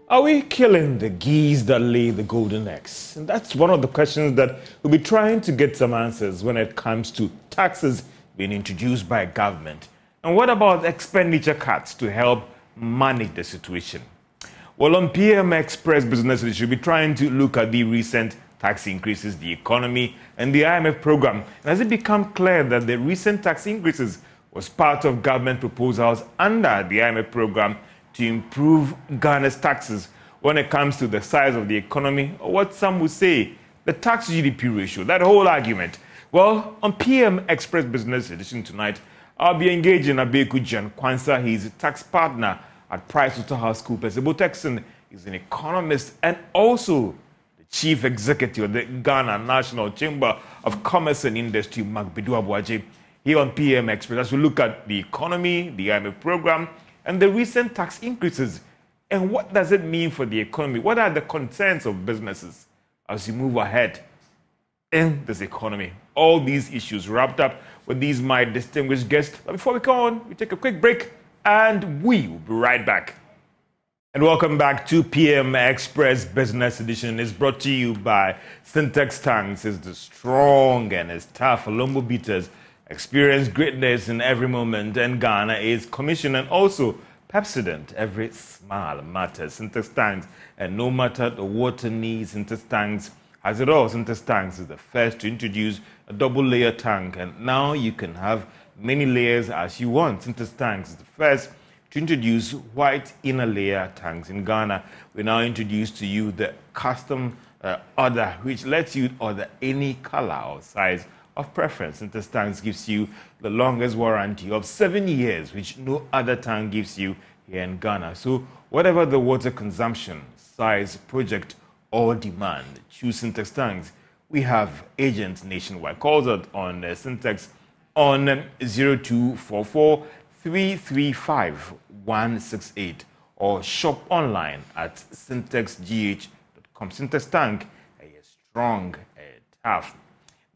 Are we killing the geese that lay the golden eggs? And that's one of the questions that we'll be trying to get some answers when it comes to taxes being introduced by government. And what about expenditure cuts to help manage the situation? Well, on PM Express Business, we should be trying to look at the recent tax increases, the economy, and the IMF program. And has it become clear that the recent tax increases was part of government proposals under the IMF program to improve Ghana's taxes when it comes to the size of the economy, or what some would say, the tax-GDP ratio, that whole argument? Well, on PM Express Business Edition tonight, I'll be engaging Abeku Jan Kwanzaa. He's a tax partner at PricewaterhouseCoopers. Ebo Texan is an economist and also the chief executive of the Ghana National Chamber of Commerce and Industry, Magbedu Abuaje. Here on PM Express, as we look at the economy, the IMF program, and the recent tax increases. And what does it mean for the economy? What are the concerns of businesses as we move ahead in this economy? All these issues wrapped up with these my distinguished guests. But before we go on, we take a quick break and we will be right back. And welcome back to PM Express Business Edition. It's brought to you by Syntex Tanks. It's the strong and it's tough Olombo beaters. Experience greatness in every moment, and Ghana is commissioned and also Pepsodent. Every smile matters. Syntex Tanks, and no matter the water needs, Syntex Tanks has it all. Syntex Tanks is the first to introduce a double-layer tank, and now you can have many layers as you want. Syntex Tanks is the first to introduce white inner layer tanks in Ghana. We now introduce to you the custom order, which lets you order any color or size of preference. Syntex Tanks gives you the longest warranty of 7 years, which no other tank gives you here in Ghana. So whatever the water consumption, size, project, or demand, choose Syntex Tanks. We have agents nationwide. Call us on Syntex on 0244 335 168 or shop online at syntexgh.com. Syntex Tank, strong, tough.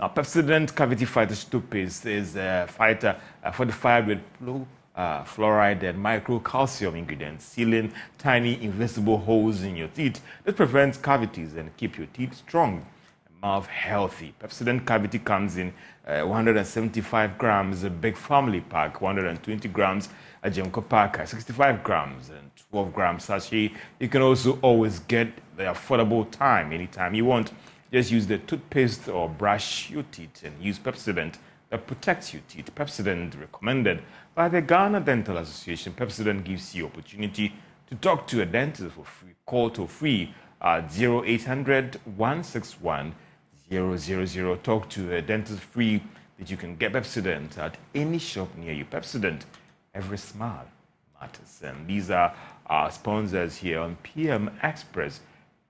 Now, Pepsodent Cavity Fighter toothpaste is a fighter fortified with low fluoride and microcalcium ingredients, sealing tiny invisible holes in your teeth. This prevents cavities and keep your teeth strong and mouth healthy. Pepsodent Cavity comes in 175 grams, a big family pack, 120 grams, a Jenko pack, 65 grams, and 12 grams sachet. You can also always get the affordable time anytime you want. Just use the toothpaste or brush your teeth and use Pepsodent that protects your teeth. Pepsodent recommended by the Ghana Dental Association. Pepsodent gives you opportunity to talk to a dentist for free. Call toll free at 0800 161 000. Talk to a dentist free that you can get Pepsodent at any shop near you. Pepsodent, every smile matters. And these are our sponsors here on PM Express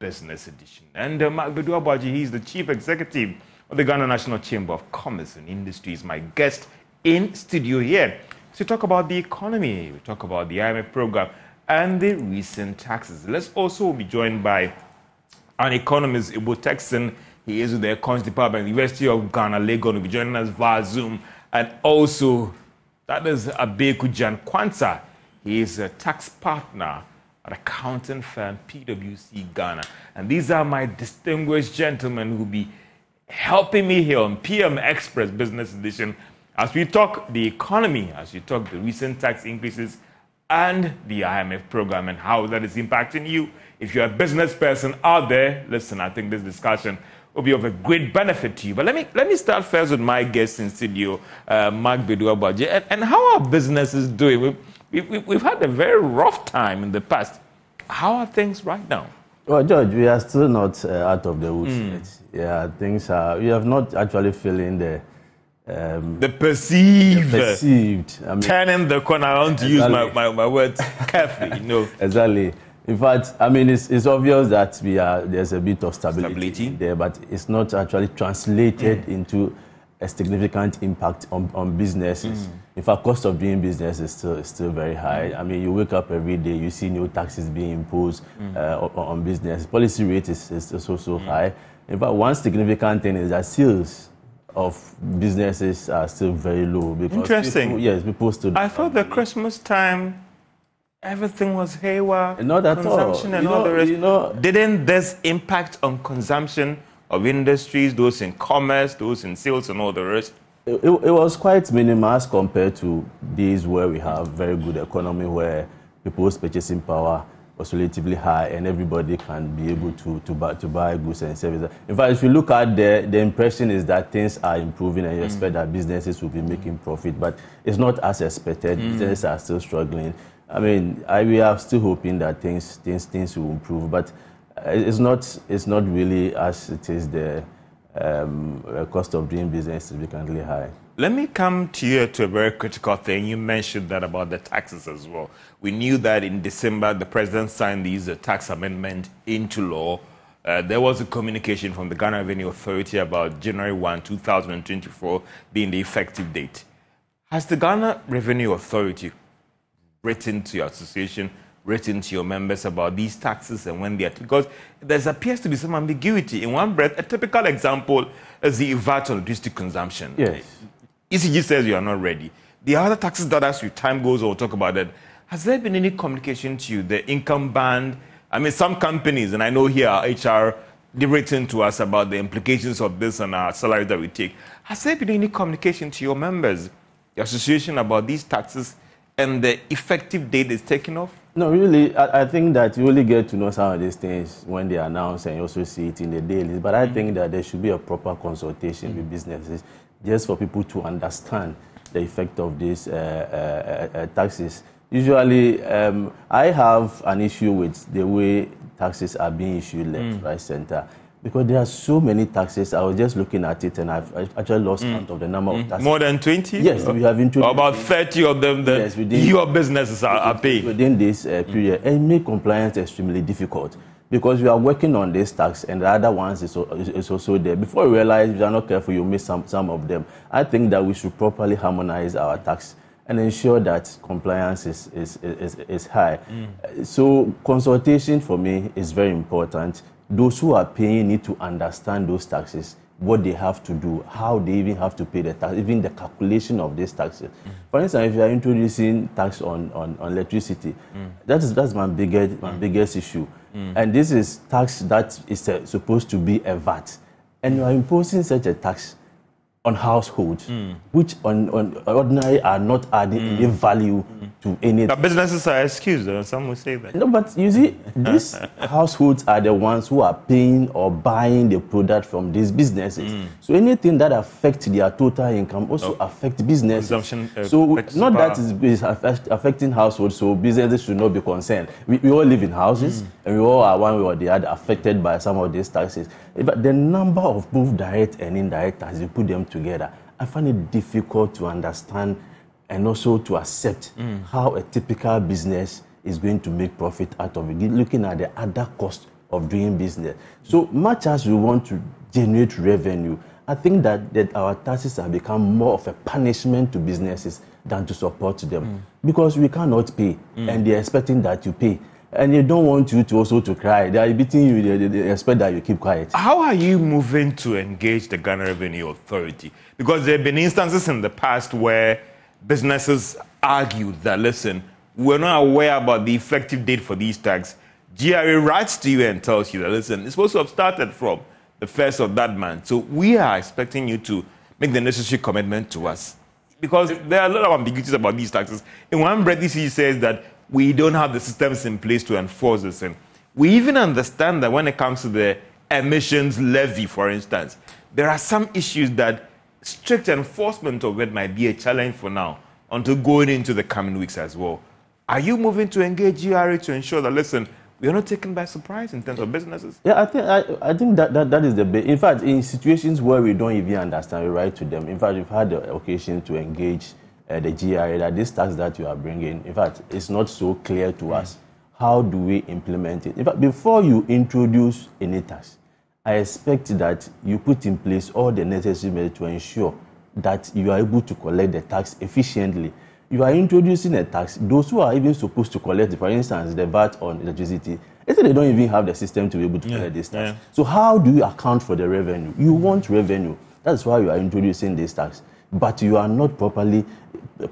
Business Edition. And Magbedu Abuaje, he's the chief executive of the Ghana National Chamber of Commerce and Industry, is my guest in studio here to talk about the economy. We talk about the IMF program and the recent taxes. Let's also be joined by an economist, Ebo Texan. He is with the Economics Department, University of Ghana, Lagos. Will be joining us via Zoom. And also, that is Abeku Jan Kwanzaa. He is a tax partner at accounting firm PwC Ghana. And these are my distinguished gentlemen who will be helping me here on PM Express Business Edition as we talk the economy, as we talk the recent tax increases and the IMF program and how that is impacting you. If you're a business person out there, listen, I think this discussion will be of a great benefit to you. But let me start first with my guest in studio, Magbedu Abuaje. And how are businesses doing? We've had a very rough time in the past. How are things right now? Well, George, we are still not out of the woods yet. Yeah, things are. We have not actually feeling the perceived. I mean, turning the corner. I want to use my words carefully. Exactly. In fact, I mean, it's obvious that there's a bit of stability there, but it's not actually translated into a significant impact on businesses. In fact, cost of doing business is still very high. I mean, you wake up every day, you see new taxes being imposed on business. Policy rate is also high. In fact, one significant thing is that sales of businesses are still very low. Because Interesting. People still. I thought the Christmas time Everything was haywire. Not at consumption all. And all the rest. Didn't this impact on consumption of industries, those in commerce, those in sales, and all the rest? It was quite minimal as compared to days where we have very good economy, where people's purchasing power was relatively high and everybody can be able to buy goods and services. In fact, if you look at the impression is that things are improving and you expect that businesses will be making profit, but it's not as expected. Businesses are still struggling. I mean, we are still hoping that things will improve, but it's not really as it is the cost of doing business is significantly high. Let me come to you to a very critical thing. You mentioned that about the taxes as well. We knew that in December, the president signed these tax amendment into law. There was a communication from the Ghana Revenue Authority about January 1, 2024 being the effective date. Has the Ghana Revenue Authority written to your association, written to your members about these taxes and when they are, because there appears to be some ambiguity. In one breath, a typical example is the VAT on electricity consumption. Yes. ECG says you are not ready. The other taxes that as time goes, we'll talk about that. Has there been any communication to you? The income band, I mean, some companies, and I know here HR, they've written to us about the implications of this on our salary that we take. Has there been any communication to your members, your association, about these taxes and the effective date is taken off? No, really, I think that you only get to know some of these things when they are announced and you also see it in the dailies. But I think that there should be a proper consultation with businesses just for people to understand the effect of these taxes. Usually, I have an issue with the way taxes are being issued left, right, center. Because there are so many taxes. I was just looking at it and I've actually lost count of the number of taxes. More than 20? Yes, we have introduced. About 30 of them that your businesses are paying. Within this period, and make compliance extremely difficult. Because we are working on this tax and the other ones is also there. Before you realize, if you are not careful, you miss some of them. I think that we should properly harmonize our tax and ensure that compliance is high. So consultation for me is very important. Those who are paying need to understand those taxes, what they have to do, how they even have to pay the tax, even the calculation of these taxes. For instance, if you are introducing tax on electricity, that's my biggest issue. And this is tax that is supposed to be a VAT. And you are imposing such a tax on households, which on ordinary are not adding any value to any. The businesses are excused, some will say that. No, but you see, these households are the ones who are paying or buying the product from these businesses. So anything that affects their total income also affects businesses. Consumption, so not that is affecting households, so businesses should not be concerned. We all live in houses, and we all are one way or the other affected by some of these taxes. But the number of both direct and indirect taxes, you put them together, I find it difficult to understand and also to accept how a typical business is going to make profit out of it, looking at the other cost of doing business. So much as we want to generate revenue, I think that our taxes have become more of a punishment to businesses than to support them. Because we cannot pay, and they're expecting that you pay. And they don't want you to also to cry. They are beating you, they expect that you keep quiet. How are you moving to engage the Ghana Revenue Authority? Because there have been instances in the past where businesses argued that, listen, we're not aware about the effective date for these tax. GRA writes to you and tells you that, listen, it's supposed to have started from the first of that month. So we are expecting you to make the necessary commitment to us. Because there are a lot of ambiguities about these taxes. In one breath, ECG says that we don't have the systems in place to enforce this. And we even understand that when it comes to the emissions levy, for instance, there are some issues that strict enforcement of it might be a challenge for now until going into the coming weeks as well. Are you moving to engage GRA to ensure that, listen, we are not taken by surprise in terms of businesses? Yeah, I think that is the best. In fact, in situations where we don't even understand, we write to them. In fact, we've had the occasion to engage the GRA that this tax that you are bringing, in fact, it's not so clear to us. How do we implement it? In fact, before you introduce any tax, I expect that you put in place all the necessary measures to ensure that you are able to collect the tax efficiently. You are introducing a tax, those who are even supposed to collect, for instance, the VAT on electricity, they don't even have the system to be able to collect this tax. So how do you account for the revenue? You want revenue. That's why you are introducing this tax. But you are not properly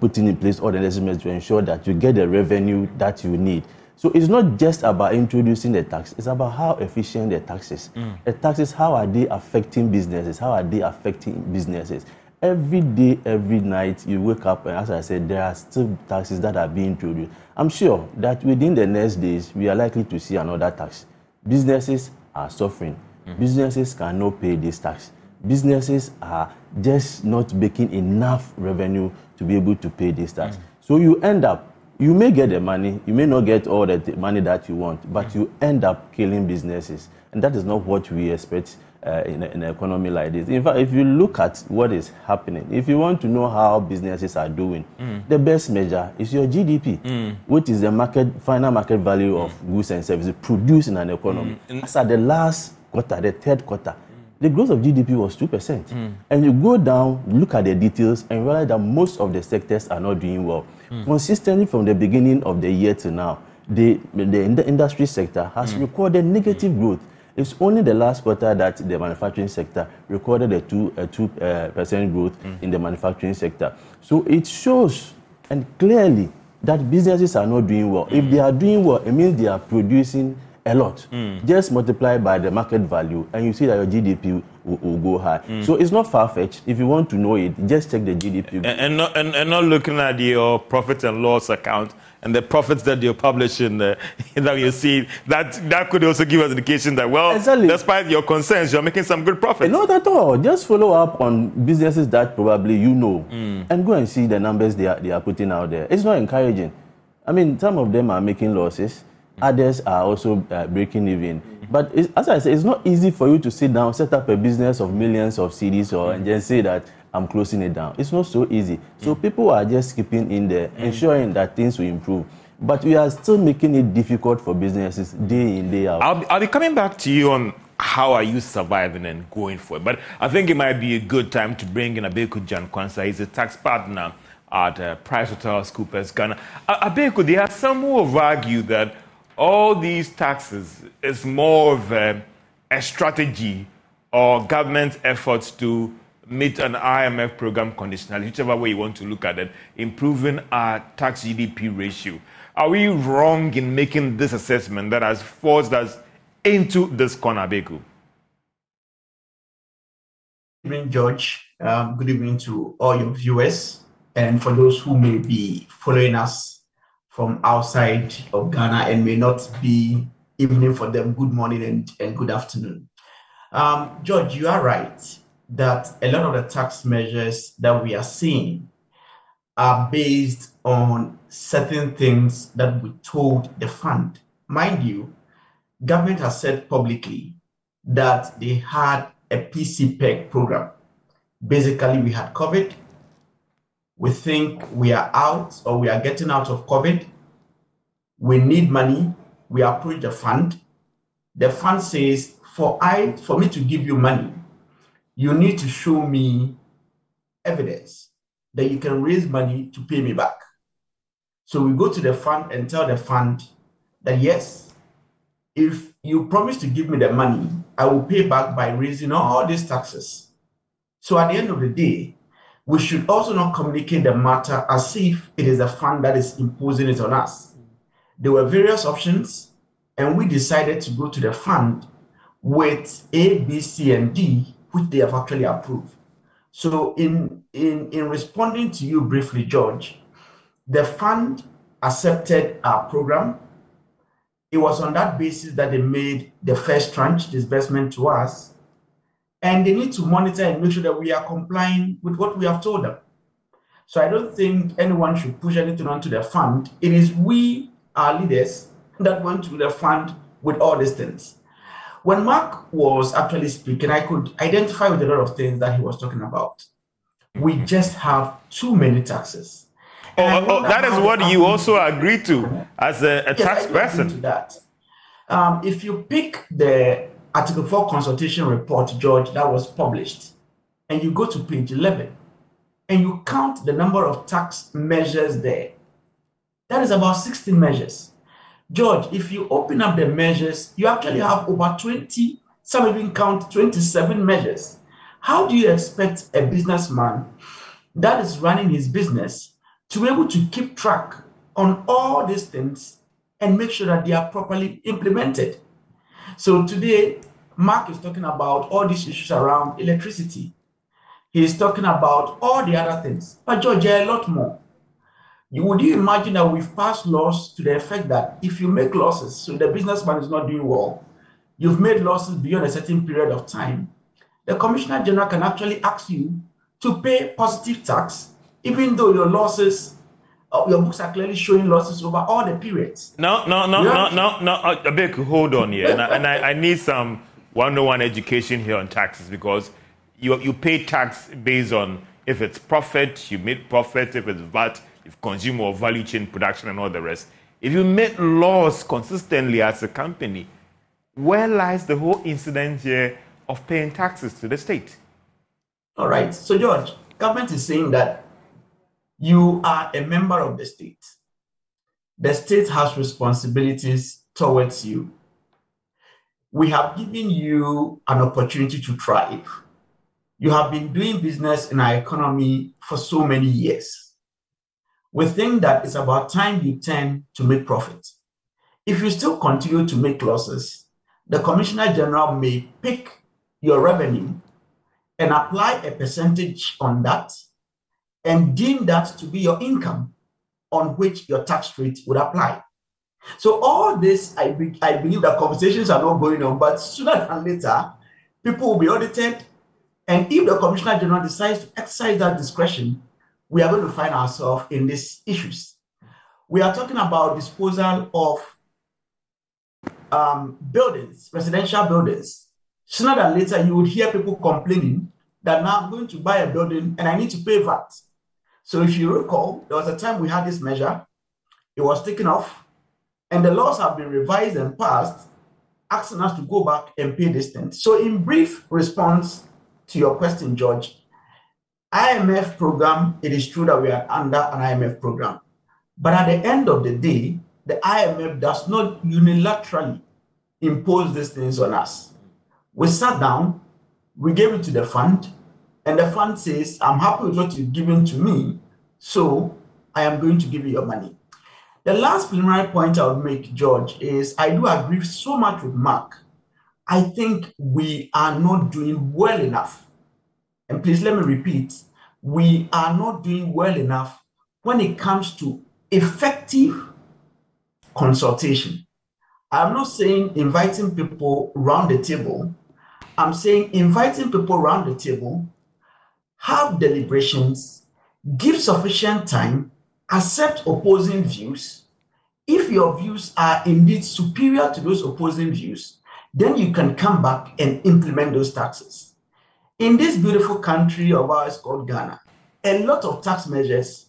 putting in place all the necessary measures to ensure that you get the revenue that you need. So it's not just about introducing the tax, it's about how efficient the tax is. The taxes, how are they affecting businesses? How are they affecting businesses? Every day, every night, you wake up, and as I said, there are still taxes that are being introduced. I'm sure that within the next days, we are likely to see another tax. Businesses are suffering. Businesses cannot pay this tax. Businesses are just not making enough revenue to be able to pay this tax. So you end up, you may get the money, you may not get all the money that you want, but you end up killing businesses. And that is not what we expect in an economy like this. In fact, if you look at what is happening, if you want to know how businesses are doing, the best measure is your GDP, which is the final market value of goods and services produced in an economy. As at the last quarter, the third quarter, the growth of GDP was 2%. And you go down, look at the details, and realize that most of the sectors are not doing well. Consistently from the beginning of the year to now, the industry sector has recorded negative growth. It's only the last quarter that the manufacturing sector recorded a 2% growth in the manufacturing sector. So it shows and clearly that businesses are not doing well. If they are doing well, it means they are producing a lot. Just multiply by the market value, and you see that your GDP will go high. So it's not far-fetched. If you want to know it, just check the GDP. And not looking at your profit and loss account and the profits that you're publishing that you see, that could also give us an indication that, well, exactly, despite your concerns, you're making some good profits. Not at all. Just follow up on businesses that probably you know, and go and see the numbers they are putting out there. It's not encouraging. I mean, some of them are making losses. Others are also breaking even. But as I said, it's not easy for you to sit down, set up a business of millions of CDs and just say that I'm closing it down. It's not so easy. So people are just keeping in there, ensuring that things will improve. But we are still making it difficult for businesses day in, day out. I'll be coming back to you on how are you surviving and going forward. But I think it might be a good time to bring in Abeku Jan Kwanzaa. He's a tax partner at PricewaterhouseCoopers Ghana. Abeku, there are some who have argued that all these taxes is more of a strategy or government efforts to meet an IMF program conditionality, whichever way you want to look at it, improving our tax GDP ratio. Are we wrong in making this assessment that has forced us into this corner, Abeku? Good evening, George. Good evening to all your viewers, and for those who may be following us from outside of Ghana and may not be evening for them, good morning and good afternoon. George, you are right that a lot of the tax measures that we are seeing are based on certain things that we told the fund. Mind you, government has said publicly that they had a PCPEG program. Basically, we had COVID. We think we are out or we are getting out of COVID. We need money. We approach the fund. The fund says, for me to give you money, you need to show me evidence that you can raise money to pay me back. So we go to the fund and tell the fund that, yes, if you promise to give me the money, I will pay back by raising all these taxes. So at the end of the day, we should also not communicate the matter as if it is the fund that is imposing it on us. There were various options, and we decided to go to the fund with A, B, C, and D, which they have actually approved. So in responding to you briefly, George, the fund accepted our program. It was on that basis that they made the first tranche disbursement to us. And they need to monitor and make sure that we are complying with what we have told them. So I don't think anyone should push anything onto the fund. It is we, our leaders, that went to the fund with all these things. When Mark was actually speaking, I could identify with a lot of things that he was talking about. We just have too many taxes. That is what you also agree to as a tax person. To that. If you pick the Article 4 consultation report, George, that was published, and you go to page 11, and you count the number of tax measures there, that is about 16 measures. George, if you open up the measures, you actually have over 20, some even count 27 measures. How do you expect a businessman that is running his business to be able to keep track on all these things and make sure that they are properly implemented. So today, Mark is talking about all these issues around electricity. He is talking about all the other things. But George, there are a lot more. Would you imagine that we've passed laws to the effect that if you make losses, so the businessman is not doing well, you've made losses beyond a certain period of time, the Commissioner General can actually ask you to pay positive tax, even though your losses, your books are clearly showing losses over all the periods. No. Abeku, hold on here. and I need some one-on-one education here on taxes, because you pay tax based on if it's profit, you made profit, if it's VAT, if consumer or value chain production and all the rest. If you make loss consistently as a company, where lies the whole incident here of paying taxes to the state? All right. So, George, government is saying that you are a member of the state. The state has responsibilities towards you. We have given you an opportunity to thrive. You have been doing business in our economy for so many years. We think that it's about time you turn to make profit. If you still continue to make losses, the Commissioner General may pick your revenue and apply a percentage on that and deem that to be your income on which your tax rate would apply. So all this, I believe that conversations are not going on, but sooner than later, people will be audited. And if the Commissioner General decides to exercise that discretion, we are going to find ourselves in these issues. We are talking about disposal of buildings, residential buildings. Sooner than later, you would hear people complaining that now I'm going to buy a building and I need to pay VAT. So if you recall, there was a time we had this measure, it was taken off, and the laws have been revised and passed, asking us to go back and pay this thing. So in brief response to your question, George, IMF program, it is true that we are under an IMF program. But at the end of the day, the IMF does not unilaterally impose these things on us. We sat down, we gave it to the fund, and the fund says, I'm happy with what you've given to me, so I am going to give you your money. The last preliminary point I would make, George, is I do agree so much with Mark. I think we are not doing well enough. And please let me repeat, we are not doing well enough when it comes to effective consultation. I'm not saying inviting people around the table. I'm saying inviting people around the table, have deliberations, give sufficient time, accept opposing views. If your views are indeed superior to those opposing views, then you can come back and implement those taxes. In this beautiful country of ours called Ghana, a lot of tax measures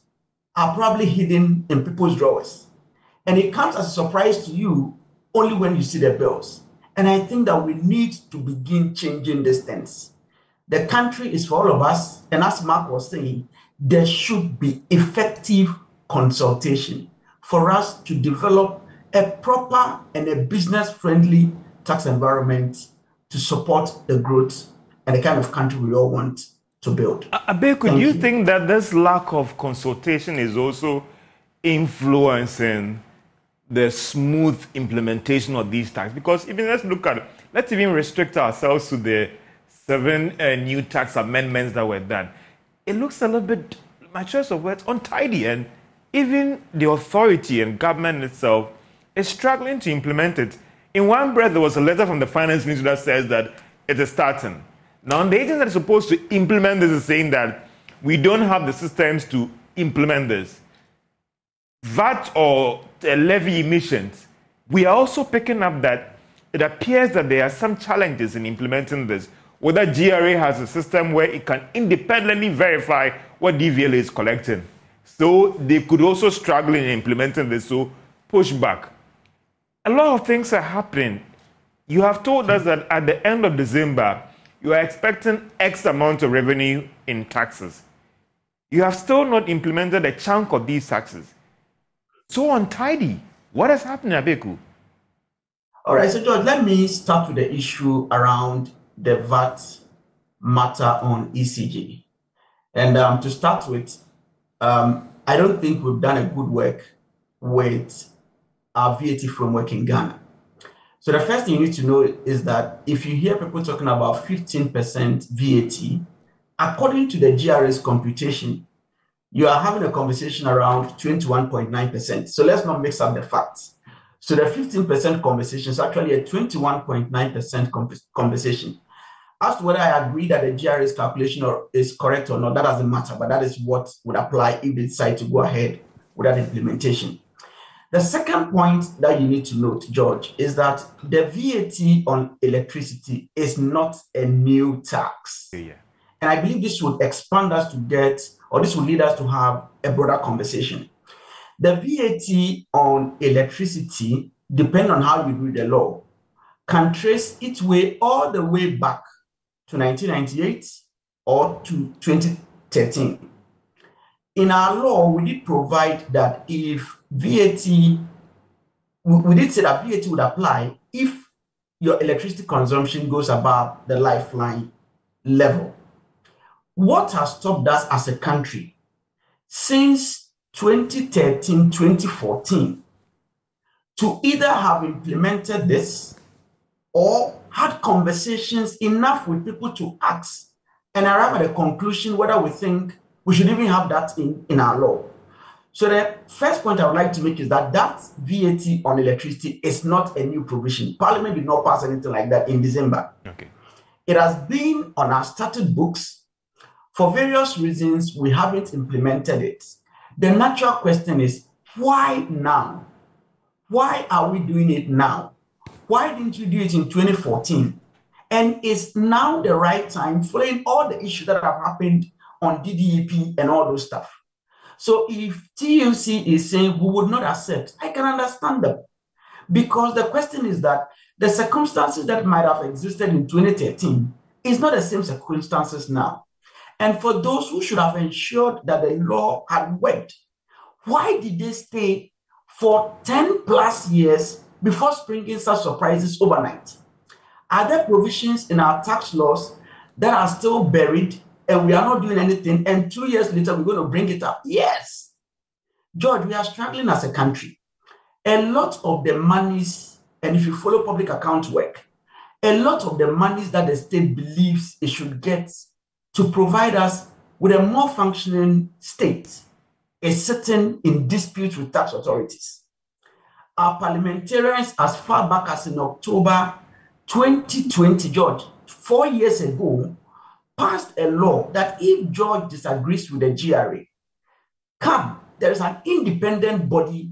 are probably hidden in people's drawers. And it comes as a surprise to you only when you see the bills. And I think that we need to begin changing these things. The country is for all of us. And as Mark was saying, there should be effective consultation for us to develop a proper and a business-friendly tax environment to support the growth and the kind of country we all want to build. Abeku, do you think that this lack of consultation is also influencing the smooth implementation of these taxes? Because even let's even restrict ourselves to the 7 new tax amendments that were done. It looks a little bit, my choice of words, untidy, and even the authority and government itself is struggling to implement it. In one breath, there was a letter from the finance minister that says that it is starting. Now, the agents that are supposed to implement this is saying that we don't have the systems to implement this. VAT or levy emissions, we are also picking up that it appears that there are some challenges in implementing this. Whether GRA has a system where it can independently verify what DVLA is collecting. So they could also struggle in implementing this, so push back. A lot of things are happening. You have told us that at the end of December, you are expecting X amount of revenue in taxes. You have still not implemented a chunk of these taxes. So untidy. What has happened, Abeku? All right, so George, let me start with the issue around the VAT matter on ECG. And to start with, I don't think we've done a good work with our VAT framework in Ghana. So the first thing you need to know is that if you hear people talking about 15% VAT, according to the GRA's computation, you are having a conversation around 21.9%. So let's not mix up the facts. So the 15% conversation is actually a 21.9% conversation. As to whether I agree that the GRA's calculation is correct or not, that doesn't matter, but that is what would apply if they decide to go ahead with that implementation. The second point that you need to note, George, is that the VAT on electricity is not a new tax. Yeah. And I believe this would expand us to get, or this would lead us to have a broader conversation. The VAT on electricity, depending on how you read the law, can trace its way all the way back to 1998 or to 2013. In our law, we did provide that if VAT, we did say that VAT would apply if your electricity consumption goes above the lifeline level. What has stopped us as a country since 2013, 2014 to either have implemented this or had conversations enough with people to ask and arrive at a conclusion whether we think we should even have that in our law? So the first point I would like to make is that VAT on electricity is not a new provision. Parliament did not pass anything like that in December. Okay. It has been on our statute books. For various reasons, we haven't implemented it. The natural question is, why now? Why are we doing it now? Why didn't you do it in 2014? And is now the right time, following all the issues that have happened on DDEP and all those stuff? So if TUC is saying we would not accept, I can understand them. Because the question is that the circumstances that might have existed in 2013 is not the same circumstances now. And for those who should have ensured that the law had worked, why did they stay for 10 plus years before springing such surprises overnight? Are there provisions in our tax laws that are still buried and we are not doing anything, and 2 years later we're going to bring it up? Yes. George, we are struggling as a country. A lot of the monies, and if you follow public account work, a lot of the monies that the state believes it should get to provide us with a more functioning state is sitting in dispute with tax authorities. Our parliamentarians, as far back as in October 2020, George, 4 years ago, passed a law that if George disagrees with the GRA, there is an independent body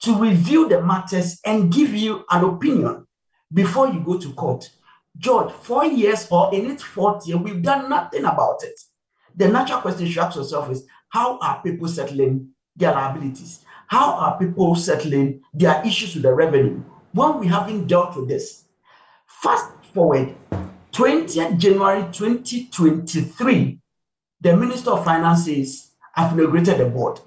to review the matters and give you an opinion before you go to court. George, 4 years or in its fourth year, we've done nothing about it. The natural question you should ask yourself is, how are people settling their liabilities? How are people settling their issues with the revenue when we haven't dealt with this? Fast forward, 20th January 2023, the Minister of Finance says, I've inaugurated the board.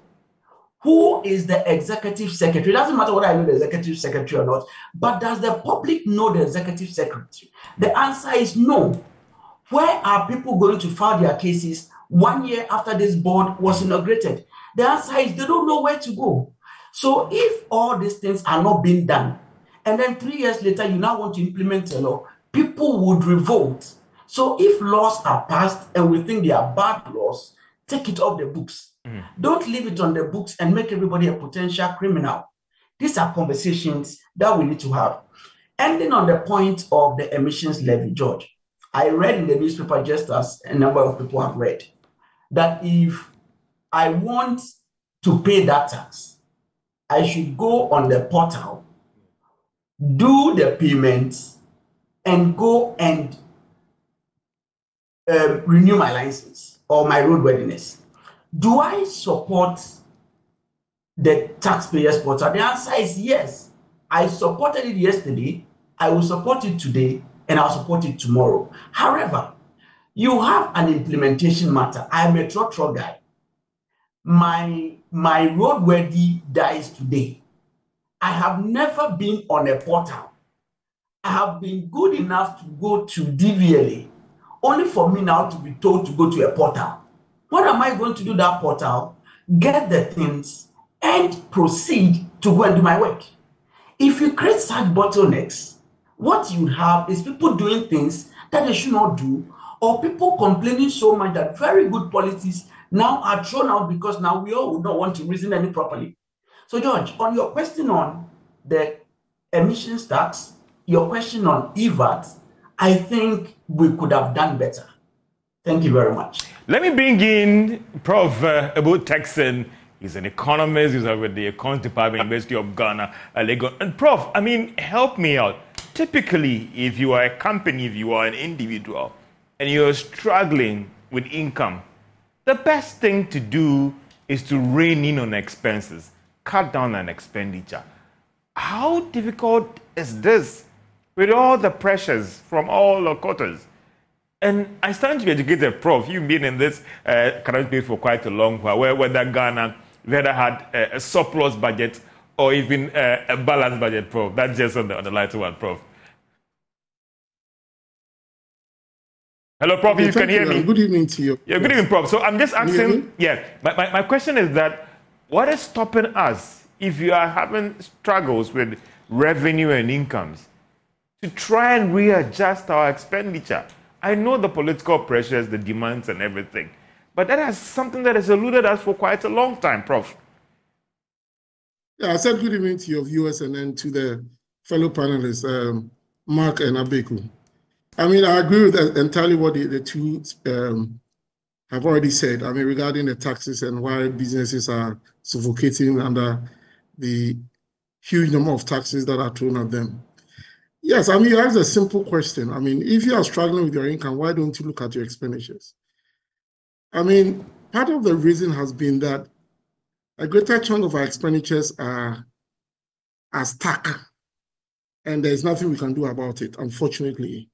Who is the executive secretary? It doesn't matter whether I know the executive secretary or not, but does the public know the executive secretary? The answer is no. Where are people going to file their cases 1 year after this board was inaugurated? The answer is they don't know where to go. So if all these things are not being done, and then 3 years later you now want to implement a law, people would revolt. So if laws are passed and we think they are bad laws, take it off the books. Don't leave it on the books and make everybody a potential criminal. These are conversations that we need to have. Ending on the point of the emissions levy, George, I read in the newspaper, just as a number of people have read, that if I want to pay that tax, I should go on the portal, do the payment, and go and renew my license or my roadworthiness. Do I support the taxpayers portal? The answer is yes. I supported it yesterday, I will support it today, and I'll support it tomorrow. However, you have an implementation matter. I'm a truck guy. My roadworthy dies today. I have never been on a portal. I have been good enough to go to DVLA, only for me now to be told to go to a portal. When am I going to do that portal? get the things, and proceed to go and do my work. If you create such bottlenecks, what you have is people doing things that they should not do, or people complaining so much that very good policies now are thrown out because now we all would not want to reason any properly. So, George, on your question on the emissions tax, your question on EVAT, I think we could have done better. Thank you very much. Let me bring in Prof. About taxing. He's an economist. He's with the Economics Department, University of Ghana, Lagos. And Prof, I mean, help me out. Typically, if you are a company, if you are an individual, and you're struggling with income, the best thing to do is to rein in on expenses, cut down on expenditure. How difficult is this with all the pressures from all the quarters? And I stand to be educated, Prof. You've been in this economic space for quite a long while, whether Ghana, whether had a surplus budget or even a balanced budget, Prof. That's just on the lighter one, Prof. Hello, Prof. Okay, you can hear me. Good evening to you. Yeah, good evening, Prof. So I'm just asking, my question is that what is stopping us, if you are having struggles with revenue and incomes, to try and readjust our expenditure? I know the political pressures, the demands and everything, but that is something that has eluded us for quite a long time, Prof. Yeah, I said good evening to your viewers and then to the fellow panelists, Mark and Abeku. I mean, I agree with entirely what the two have already said. I mean, regarding the taxes and why businesses are suffocating under the huge number of taxes that are thrown at them. Yes, I mean, you asked a simple question. I mean, if you are struggling with your income, why don't you look at your expenditures? I mean, part of the reason has been that a greater chunk of our expenditures are stuck, and there's nothing we can do about it, unfortunately.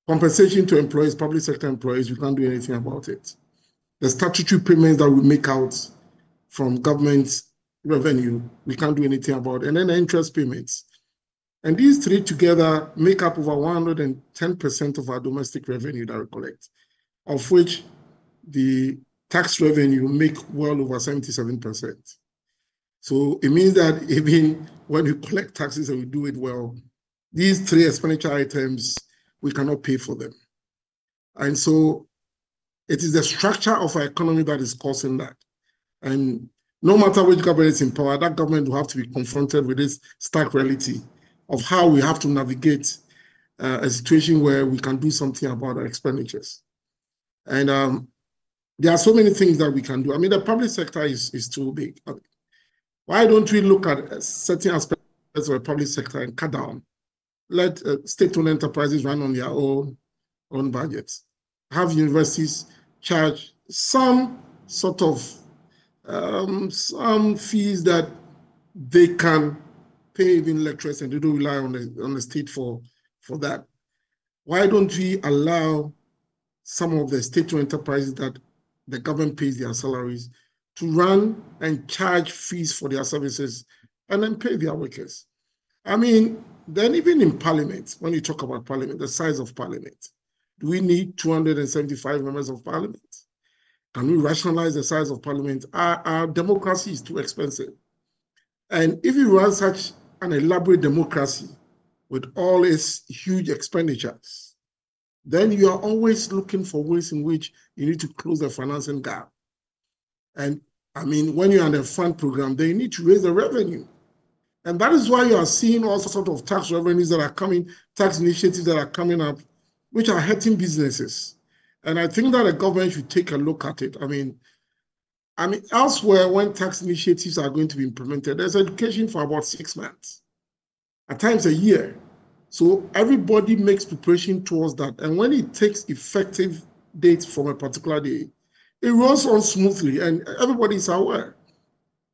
Compensation to employees, public sector employees, we can't do anything about it. The statutory payments that we make out from government revenue, we can't do anything about it. And then the interest payments. And these three together make up over 110% of our domestic revenue that we collect, of which the tax revenue make well over 77%. So it means that even when we collect taxes and we do it well, these three expenditure items, we cannot pay for them. And so it is the structure of our economy that is causing that. And no matter which government is in power, that government will have to be confronted with this stark reality of how we have to navigate a situation where we can do something about our expenditures. And there are so many things that we can do. I mean, the public sector is too big. Why don't we look at certain aspects of the public sector and cut down? Let state-owned enterprises run on their own budgets. Have universities charge some sort of some fees that they can pay even lecturers, and they don't rely on the state for that. Why don't we allow some of the state-owned enterprises that the government pays their salaries to run and charge fees for their services and then pay their workers? I mean, then even in parliament, when you talk about parliament, the size of parliament, do we need 275 members of parliament? Can we rationalize the size of parliament? Our democracy is too expensive. And if you run such an elaborate democracy with all its huge expenditures, then you are always looking for ways in which you need to close the financing gap. And I mean, when you're under a fund program, then you need to raise the revenue. And that is why you are seeing all sorts of tax revenues that are coming, tax initiatives that are coming up, which are hurting businesses. And I think that the government should take a look at it. I mean, elsewhere, when tax initiatives are going to be implemented, there's education for about 6 months, at times a year. So everybody makes preparation towards that. And when it takes effective dates from a particular day, it runs on smoothly and everybody is aware.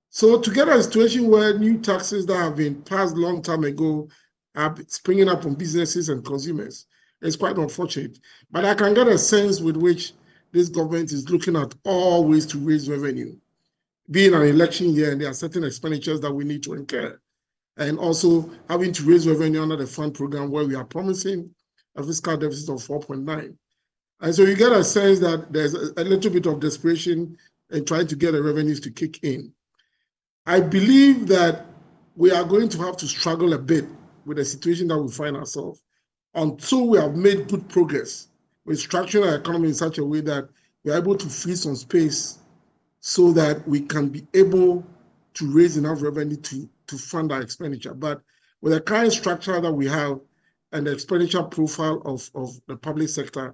So to get a situation where new taxes that have been passed a long time ago are springing up on businesses and consumers, it's quite unfortunate. But I can get a sense with which this government is looking at all ways to raise revenue. Being an election year, and there are certain expenditures that we need to incur. And also having to raise revenue under the fund program where we are promising a fiscal deficit of 4.9. And so you get a sense that there's a little bit of desperation and trying to get the revenues to kick in. I believe that we are going to have to struggle a bit with the situation that we find ourselves until we have made good progress with structuring our economy in such a way that we are able to free some space so that we can be able to raise enough revenue to fund our expenditure. But with the current structure that we have and the expenditure profile of the public sector,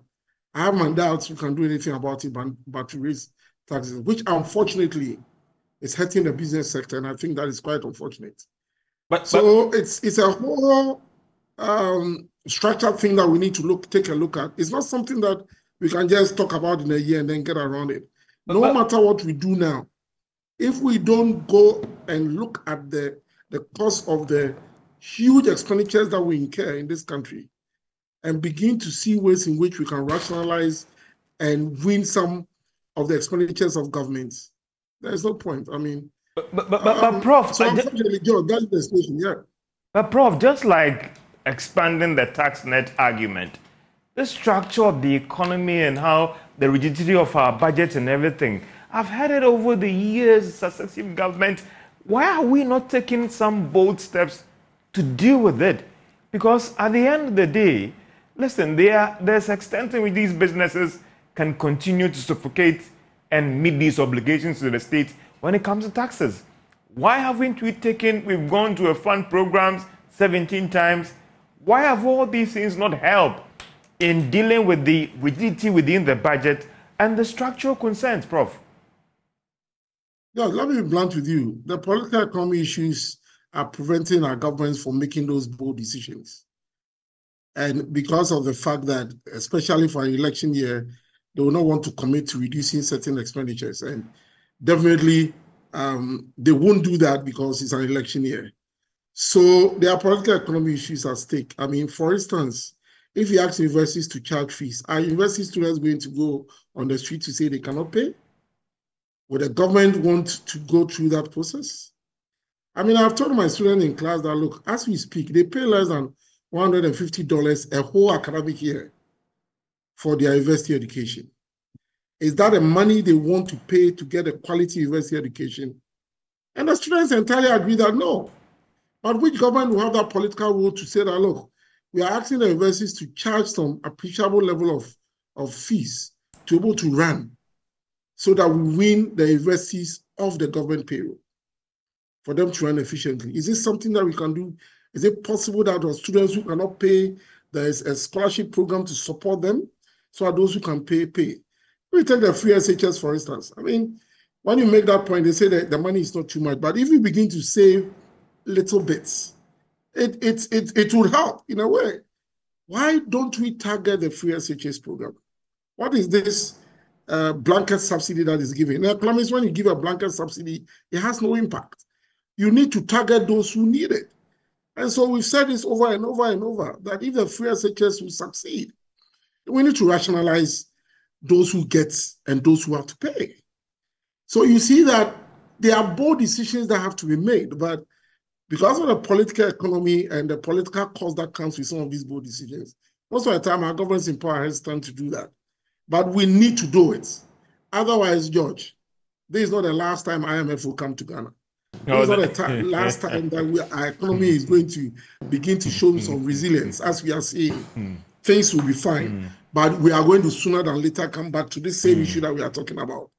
I have my doubts we can do anything about it but to raise taxes, which unfortunately is hurting the business sector, and I think that is quite unfortunate. It's a whole structured thing that we need to take a look at. It's not something that we can just talk about in a year and then get around it. No matter what we do now, if we don't go and look at the cost of the huge expenditures that we incur in this country and begin to see ways in which we can rationalize and win some of the expenditures of governments, there's no point. I mean, but Prof, so unfortunately, John, that's the situation, yeah. But Prof, just like expanding the tax net argument, the structure of the economy and how the rigidity of our budget and everything, I've heard it over the years, successive government. Why are we not taking some bold steps to deal with it? Because at the end of the day, listen, there's extent in which these businesses can continue to suffocate and meet these obligations to the state when it comes to taxes. Why haven't we've gone to a fund programs 17 times. Why have all these things not helped in dealing with the rigidity within the budget and the structural concerns, Prof? Yeah, let me be blunt with you. The political economy issues are preventing our governments from making those bold decisions. And because of the fact that, especially for an election year, they will not want to commit to reducing certain expenditures. And definitely, they won't do that because it's an election year. So there are political economy issues at stake. I mean, for instance, if you ask universities to charge fees, are university students going to go on the street to say they cannot pay? Would the government want to go through that process? I mean, I've told my students in class that, look, as we speak, they pay less than $150 a whole academic year for their university education. Is that the money they want to pay to get a quality university education? And the students entirely agree that no. But which government will have that political will to say that, look, we are asking the universities to charge some appreciable level of fees to be able to run so that we win the universities off the government payroll for them to run efficiently. Is this something that we can do? Is it possible that the students who cannot pay, there is a scholarship program to support them so that those who can pay? We take the free SHS, for instance. I mean, when you make that point, they say that the money is not too much. But if we begin to save little bits, it would help in a way. Why don't we target the free SHS program? What is this blanket subsidy that is given? In economics, when you give a blanket subsidy, it has no impact. You need to target those who need it. And so we've said this over and over and over, that if the free SHS will succeed, we need to rationalize those who get and those who have to pay. So you see that there are bold decisions that have to be made, but because of the political economy and the political cost that comes with some of these bold decisions, most of the time our governments in power are hesitant to do that. But we need to do it. Otherwise, George, this is not the last time IMF will come to Ghana. This is not the last time that our economy is going to begin to show some resilience. As we are seeing, things will be fine. But we are going to sooner than later come back to this same issue that we are talking about,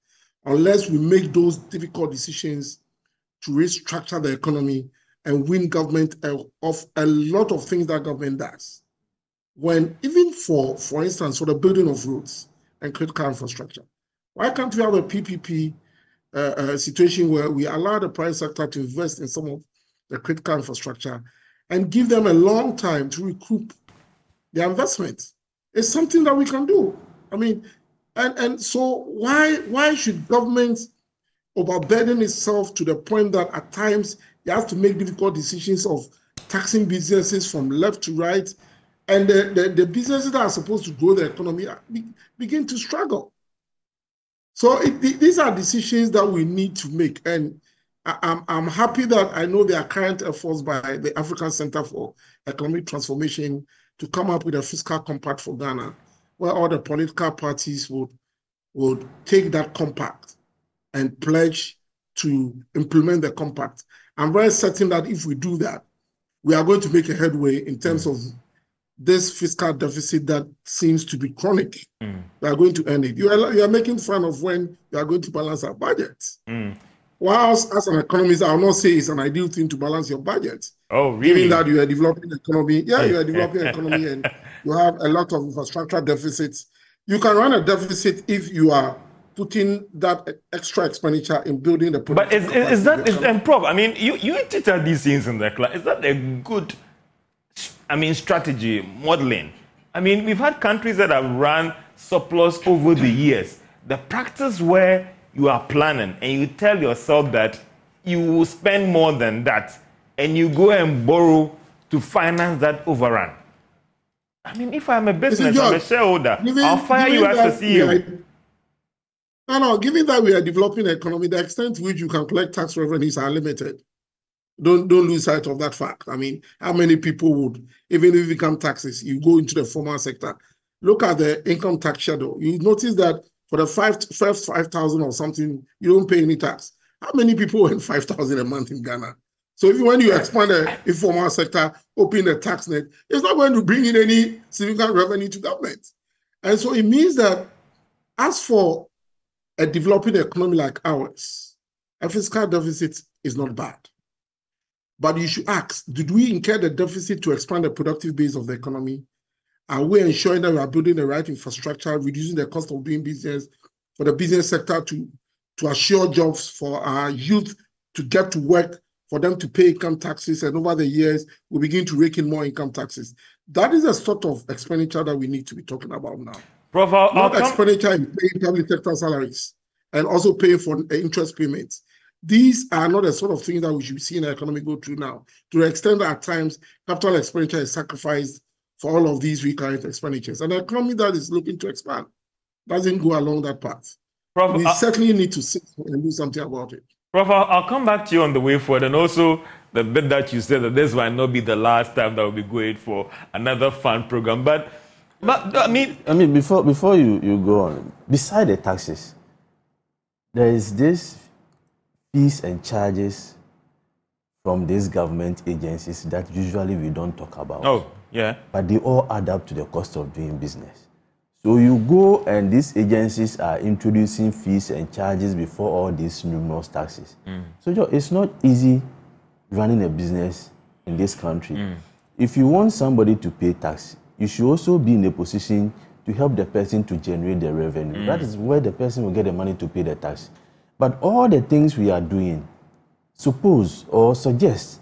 unless we make those difficult decisions to restructure the economy and win government of a lot of things that government does. When even for instance, for the building of roads and critical infrastructure, why can't we have a PPP situation where we allow the private sector to invest in some of the critical infrastructure and give them a long time to recoup their investments? It's something that we can do. I mean, and so why should government overburden itself to the point that at times it has to make difficult decisions of taxing businesses from left to right, and the businesses that are supposed to grow the economy begin to struggle. So these are decisions that we need to make, and I'm happy that I know there are current efforts by the African Center for Economic Transformation to come up with a fiscal compact for Ghana, where all the political parties would take that compact and pledge to implement the compact. I'm very certain that if we do that, we are going to make a headway in terms of this fiscal deficit that seems to be chronic. We are going to end it. You are making fun of when you are going to balance our budget. Whilst as an economist, I will not say it's an ideal thing to balance your budget. Oh, really? Given that you are developing the economy, you are developing economy and you have a lot of infrastructure deficits. You can run a deficit if you are putting that extra expenditure in building the product. But is that Prof? I mean, you teach these things in the class. Is that a good, strategy modeling? I mean, we've had countries that have run surplus over the years. The practice where you are planning and you tell yourself that you will spend more than that and you go and borrow to finance that overrun. I mean, if I'm a business, I'm a shareholder, I'll fire you as a CEO. No, given that we are developing an economy, the extent to which you can collect tax revenues are limited. Don't lose sight of that fact. I mean, how many people would, even if income taxes, you go into the formal sector, look at the income tax shadow. You notice that for the first 5,000 or something, you don't pay any tax. How many people earn 5,000 a month in Ghana? So when you expand the informal sector, open the tax net, it's not going to bring in any significant revenue to government. And so it means that as for a developing economy like ours, a fiscal deficit is not bad. But you should ask, did we incur the deficit to expand the productive base of the economy? Are we ensuring that we are building the right infrastructure, reducing the cost of doing business for the business sector to assure jobs for our youth to get to work, for them to pay income taxes, and over the years, we begin to rake in more income taxes. That is a sort of expenditure that we need to be talking about now. Prof, not expenditure in paying public sector salaries and also paying for interest payments. These are not the sort of things that we should see in the economy go through now. To the extent that at times, capital expenditure is sacrificed for all of these recurrent expenditures. And an economy that is looking to expand doesn't go along that path. Prof, we certainly need to sit and do something about it. Prof, I'll come back to you on the way forward, and also the bit that you said that this might not be the last time that we'll be going for another fund program. But I mean, before you go on, beside the taxes, there is this fees and charges from these government agencies that usually we don't talk about. Oh, yeah. But they all add up to the cost of doing business. So you go and these agencies are introducing fees and charges before all these numerous taxes. So it's not easy running a business in this country. If you want somebody to pay tax, you should also be in a position to help the person to generate the revenue. That is where the person will get the money to pay the tax. But all the things we are doing, suppose or suggest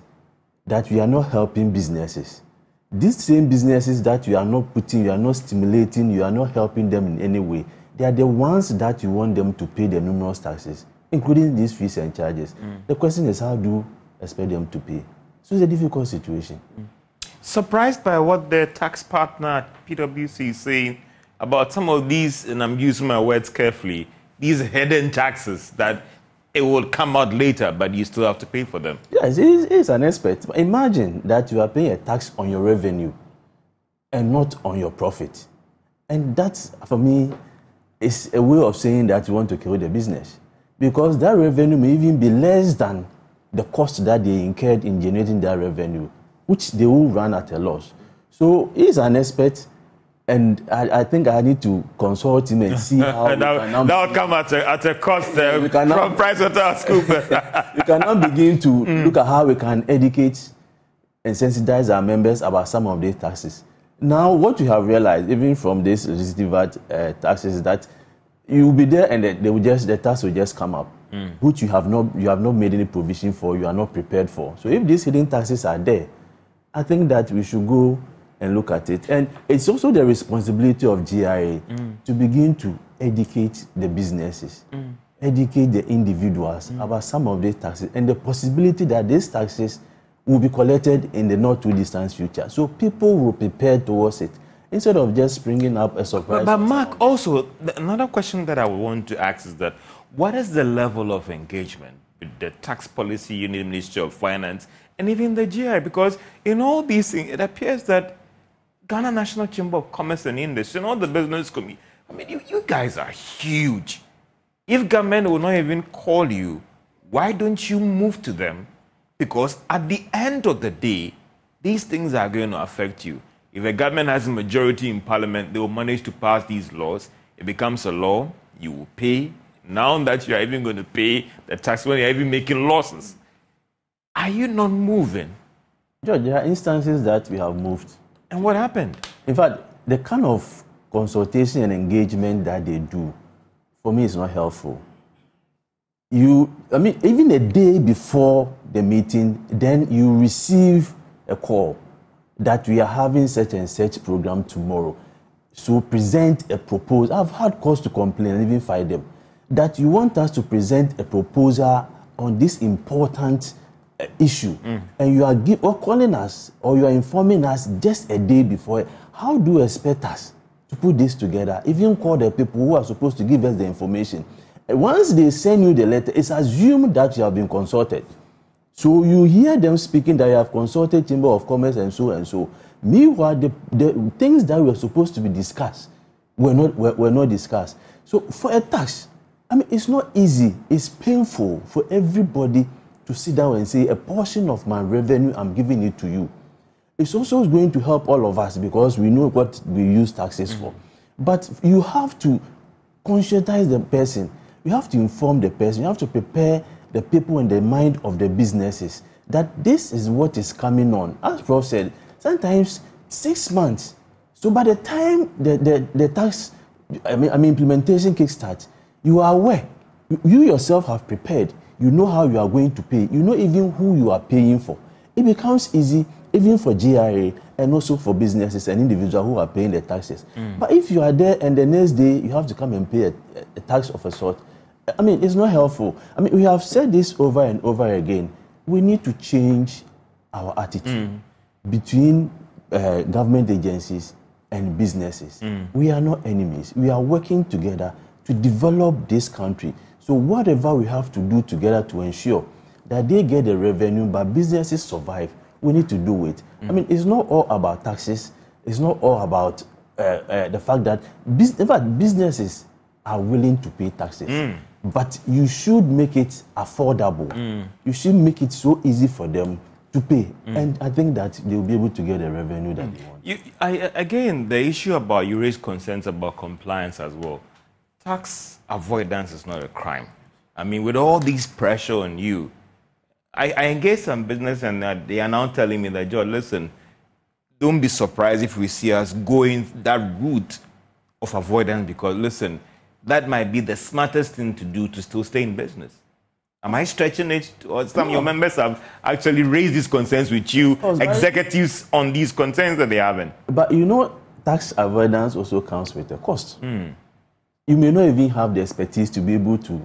that we are not helping businesses. These same businesses that you are not putting, you are not stimulating, you are not helping them in any way, they are the ones that you want them to pay the numerous taxes, including these fees and charges. The question is, how do you expect them to pay? So it's a difficult situation. Surprised by what the tax partner at PwC is saying about some of these, and I'm using my words carefully, these hidden taxes that it will come out later, but you still have to pay for them. Yes, it's an aspect. Imagine that you are paying a tax on your revenue and not on your profit. And that, for me, is a way of saying that you want to kill the business. Because that revenue may even be less than the cost that they incurred in generating that revenue, which they will run at a loss. So he's an expert. And I think I need to consult him and see how that will come at a cost from PricewaterhouseCoopers. We cannot begin to look at how we can educate and sensitize our members about some of these taxes. Now, what you have realized, even from this legislative VAT taxes, is that you will be there and the tax will just come up, which you have not made any provision for, you are not prepared for. So if these hidden taxes are there, I think that we should go and look at it. And it's also the responsibility of GIA to begin to educate the businesses, educate the individuals about some of these taxes and the possibility that these taxes will be collected in the not too distant future. So people will prepare towards it instead of just bringing up a surprise. But Mark, also, another question that I would want to ask is that what is the level of engagement with the tax policy unit, Ministry of Finance, and even the GIA? Because in all these things, it appears that Ghana National Chamber of Commerce and Industry and all the business community, I mean, you guys are huge. If government will not even call you, why don't you move to them? Because at the end of the day, these things are going to affect you. If a government has a majority in parliament, they will manage to pass these laws. It becomes a law, you will pay. Now that you are even going to pay the tax when you are even making losses, are you not moving? George, there are instances that we have moved. And what happened? In fact, the kind of consultation and engagement that they do, for me, is not helpful. Even a day before the meeting, then you receive a call that we are having such and such program tomorrow. So present a proposal. I've had cause to complain and even fight them that you want us to present a proposal on this important issue, and you are calling us or you are informing us just a day before. How do you expect us to put this together? Even call the people who are supposed to give us the information. Once they send you the letter, it's assumed that you have been consulted. So you hear them speaking that you have consulted Chamber of Commerce and so and so. Meanwhile, the things that were supposed to be discussed were not discussed. So for a tax, it's not easy. It's painful for everybody to sit down and say, a portion of my revenue, I'm giving it to you. It's also going to help all of us because we know what we use taxes for. But you have to conscientize the person. You have to inform the person. You have to prepare the people in the mind of the businesses that this is what is coming on. As Prof said, sometimes 6 months. So by the time the tax, implementation kickstarts, you are aware. You yourself have prepared. You know how you are going to pay. You know even who you are paying for. It becomes easy even for GRA and also for businesses and individuals who are paying the taxes. But if you are there and the next day you have to come and pay a tax of a sort, it's not helpful. We have said this over and over again. We need to change our attitude between government agencies and businesses. We are not enemies. We are working together to develop this country. So whatever we have to do together to ensure that they get the revenue but businesses survive, we need to do it. It's not all about taxes. It's not all about the fact that businesses are willing to pay taxes. But you should make it affordable. You should make it so easy for them to pay. And I think that they'll be able to get the revenue that they want. Again, the issue about, you raise concerns about compliance as well. Tax avoidance is not a crime. With all this pressure on you, I engage some business and they are now telling me that, George, listen, don't be surprised if we see us going that route of avoidance because, listen, that might be the smartest thing to do to still stay in business. Am I stretching it? Or some of your members have actually raised these concerns with you, executives on these concerns that they haven't. But tax avoidance also comes with a cost. You may not even have the expertise to be able to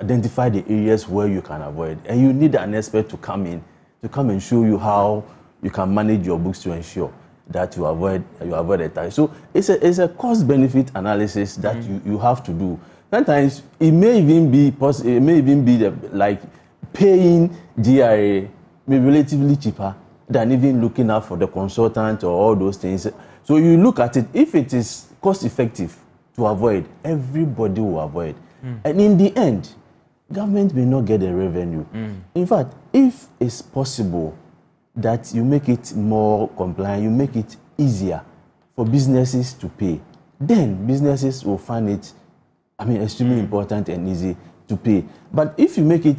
identify the areas where you can avoid. And you need an expert to come and show you how you can manage your books to ensure that you avoid a tax. So it's a cost-benefit analysis that you have to do. Sometimes it may even be like paying GRA may be relatively cheaper than even looking out for the consultant or all those things. So you look at it, if it is cost-effective to avoid, everybody will avoid. And in the end, government may not get the revenue. In fact, if it's possible that you make it more compliant, you make it easier for businesses to pay, then businesses will find it, extremely important and easy to pay. But if you make it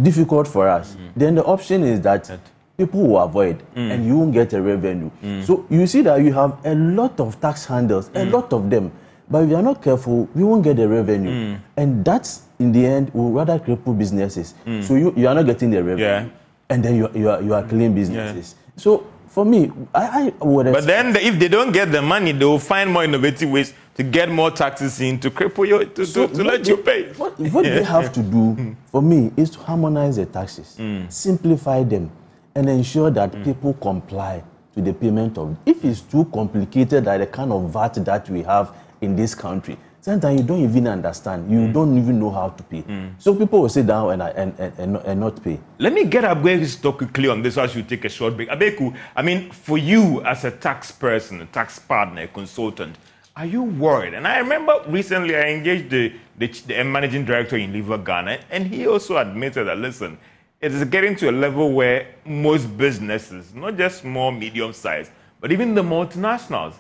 difficult for us, then the option is that people will avoid and you won't get a revenue. So you see that you have a lot of tax handles, a lot of them. But if you are not careful, we won't get the revenue. And that's, in the end, will rather cripple businesses. So you are not getting the revenue. And then you are killing businesses. So for me, I would But then if they don't get the money, they will find more innovative ways to get more taxes in, to cripple you, to let you pay. What they have to do, for me, is to harmonize the taxes, simplify them, and ensure that people comply to the payment of. If it's too complicated, like the kind of VAT that we have in this country, sometimes you don't even understand. You don't even know how to pay. So people will sit down and not pay. Let me get Abeku to talk quickly on this as you take a short break. Abeku, for you as a tax person, a tax partner, a consultant, Are you worried? And I remember recently I engaged the managing director in Liver Ghana, and he also admitted that, listen, it is getting to a level where most businesses, not just small, medium size, but even the multinationals,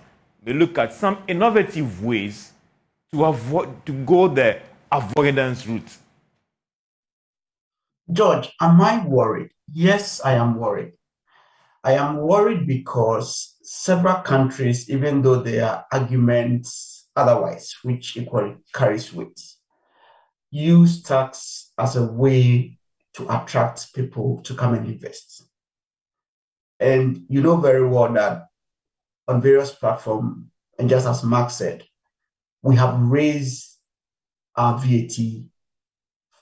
they look at some innovative ways to go the avoidance route. George, am I worried? Yes, I am worried. I am worried because several countries, even though there are arguments otherwise, which equally carries weight, use tax as a way to attract people to come and invest. And you know very well that on various platforms, and just as Mark said, we have raised our VAT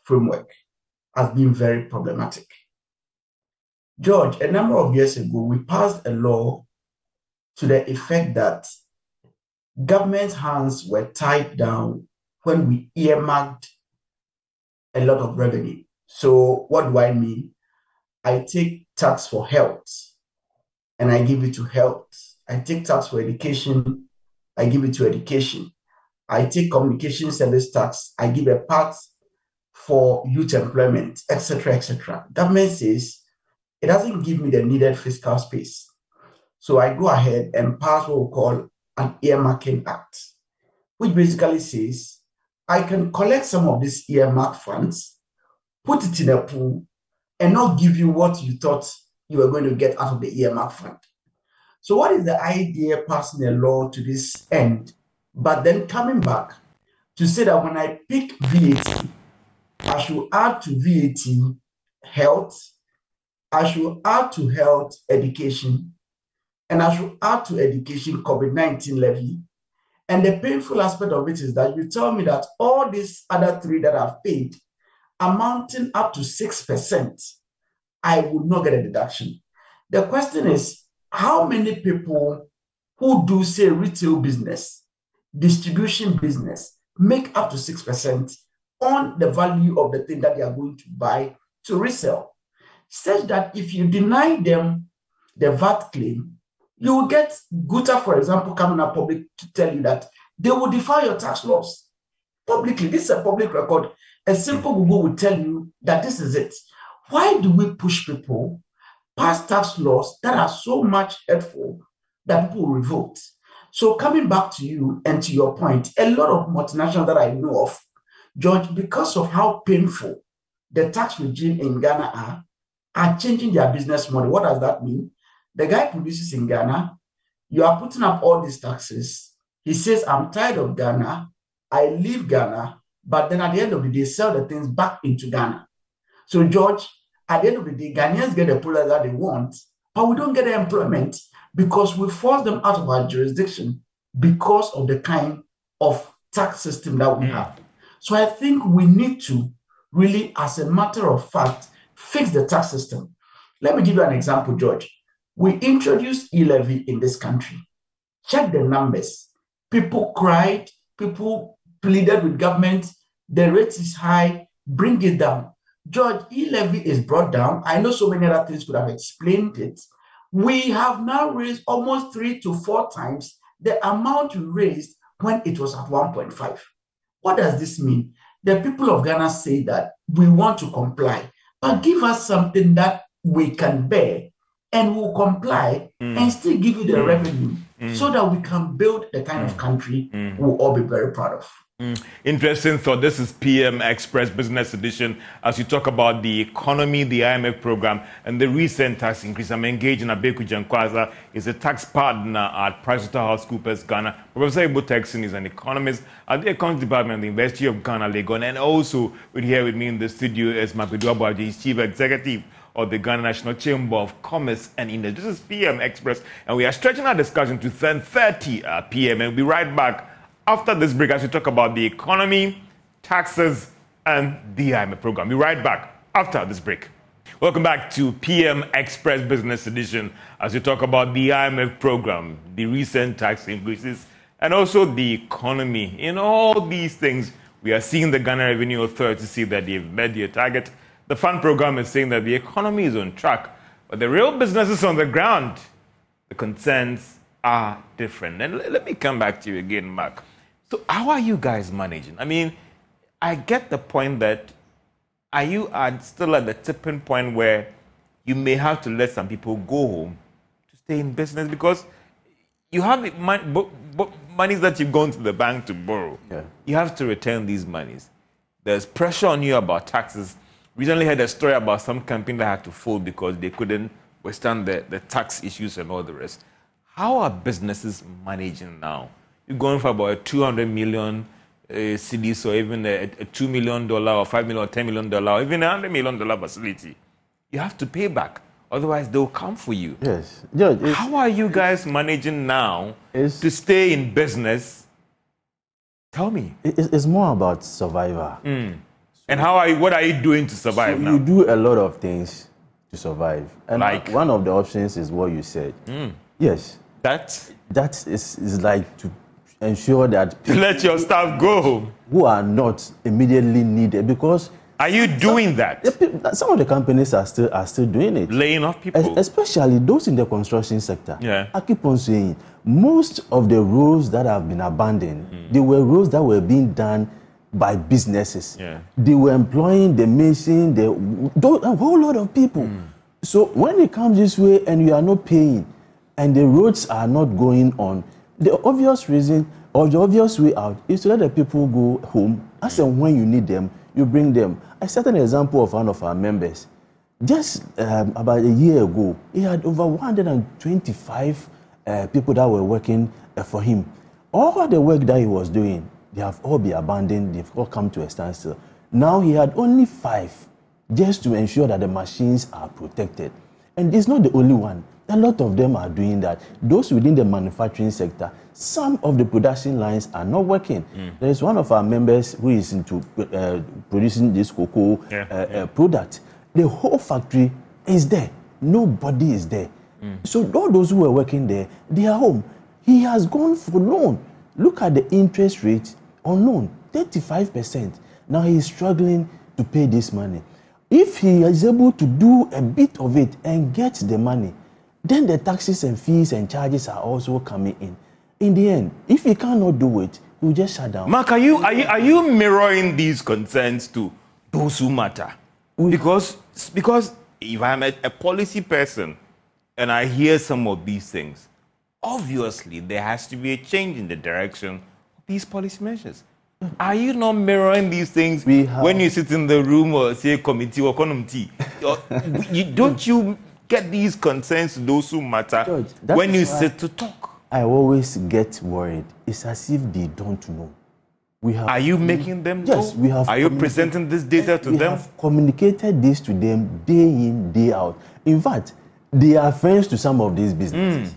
framework as being very problematic. George, a number of years ago, we passed a law to the effect that government hands were tied down when we earmarked a lot of revenue. So what do I mean? I take tax for health and I give it to health. I take tax for education, I give it to education. I take communication service tax, I give a part for youth employment, etc., etc. Government says it doesn't give me the needed fiscal space. So I go ahead and pass what we call an earmarking act, which basically says I can collect some of these earmarked funds, put it in a pool, and not give you what you thought you were going to get out of the earmarked fund. So what is the idea passing a law to this end, but then coming back to say that when I pick VAT, I should add to VAT health, I should add to health education, and I should add to education COVID-19 levy. And the painful aspect of it is that you tell me that all these other three that I've paid, amounting up to 6%, I would not get a deduction. The question is, how many people who do, say, retail business, distribution business, make up to 6% on the value of the thing that they are going to buy to resell? Such that if you deny them the VAT claim, you will get Guta, for example, coming up public to tell you that they will defy your tax laws publicly. This is a public record. A simple Google will tell you that this is it. Why do we push people past tax laws that are so much hurtful that people will revolt? So coming back to you and to your point, a lot of multinationals that I know of, George, because of how painful the tax regime in Ghana are changing their business model. What does that mean? The guy produces in Ghana, you are putting up all these taxes. He says, I'm tired of Ghana, I leave Ghana, but then at the end of the day, sell the things back into Ghana. So George, at the end of the day, Ghanaians get the product that they want, but we don't get the employment because we force them out of our jurisdiction because of the kind of tax system that we have. So I think we need to really, as a matter of fact, fix the tax system. Let me give you an example, George. We introduced e-levy in this country. Check the numbers. People cried, people pleaded with government, the rate is high, bring it down. George, e-levy is brought down. I know so many other things could have explained it. We have now raised almost 3 to 4 times the amount we raised when it was at 1.5. What does this mean? The people of Ghana say that we want to comply, but give us something that we can bear and we'll comply and still give you the revenue so that we can build the kind of country we'll all be very proud of. Interesting thought. This is PM Express Business Edition. As you talk about the economy, the IMF program, and the recent tax increase, I'm engaged in Abeku Jankwaza. He's a tax partner at PricewaterhouseCoopers Ghana. Professor Ibu Texin is an economist at the Economics Department of the University of Ghana, Legon. And also, here with me in the studio is Mapedu Abuaji, he's Chief Executive of the Ghana National Chamber of Commerce and Industry. This is PM Express, and we are stretching our discussion to 10:30 p.m. And we'll be right back after this break as we talk about the economy, taxes, and the IMF program. We'll be right back after this break. Welcome back to PM Express Business Edition as we talk about the IMF program, the recent tax increases, and also the economy. In all these things, we are seeing the Ghana Revenue Authority see that they've met their target. The fund program is saying that the economy is on track, but the real business is on the ground. The concerns are different. And let me come back to you again, Mark. So how are you guys managing? I mean, I get the point that are you still at the tipping point where you may have to let some people go home to stay in business because you have monies that you've gone to the bank to borrow. Yeah. You have to return these monies. There's pressure on you about taxes. Recently heard a story about some company that had to fold because they couldn't withstand the tax issues and all the rest. How are businesses managing now? You're going for about a 200 million cedis or even a $2 million or $5 million or $10 million or even a $100 million facility. You have to pay back. Otherwise, they'll come for you. Yes. George, how are you guys managing now to stay in business? Tell me. It's more about survival. And what are you doing to survive now? You do a lot of things to survive. And like? One of the options is what you said. Yes. That is like to ensure that people let your staff go home who are not immediately needed, because are you doing that? Some of the companies are still doing it. Laying off people? Especially those in the construction sector. Yeah. I keep on saying, most of the roads that have been abandoned, they were roads that were being done by businesses. Yeah. They were employing the mason, a whole lot of people. So when it comes this way and you are not paying and the roads are not going on, the obvious reason or the obvious way out is to let the people go home. As and when you need them, you bring them. I set an example of one of our members. Just about a year ago, he had over 125 people that were working for him. All the work that he was doing, they have all been abandoned. They've all come to a standstill. Now he had only 5 just to ensure that the machines are protected. And it's not the only one. A lot of them are doing that. Those within the manufacturing sector, some of the production lines are not working. There is one of our members who is into producing this cocoa product. The whole factory is there. Nobody is there. So all those who were working there, they are home. He has gone for loan. Look at the interest rate on loan, 35%. Now he is struggling to pay this money. If he is able to do a bit of it and get the money, then the taxes and fees and charges are also coming in. In the end, if he cannot do it, he will just shut down. Mark, are you mirroring these concerns to those who matter? Because if I'm a policy person and I hear some of these things, obviously there has to be a change in the direction of these policy measures. Are you not mirroring these things when you sit in the room or say a committee or committee? Don't you get these concerns to those who matter, George, when you sit to talk? I always get worried. It's as if they don't know. Are you making them know? Yes, we have. Are you presenting this data to them? We have communicated this to them day in, day out. In fact, they are friends to some of these businesses.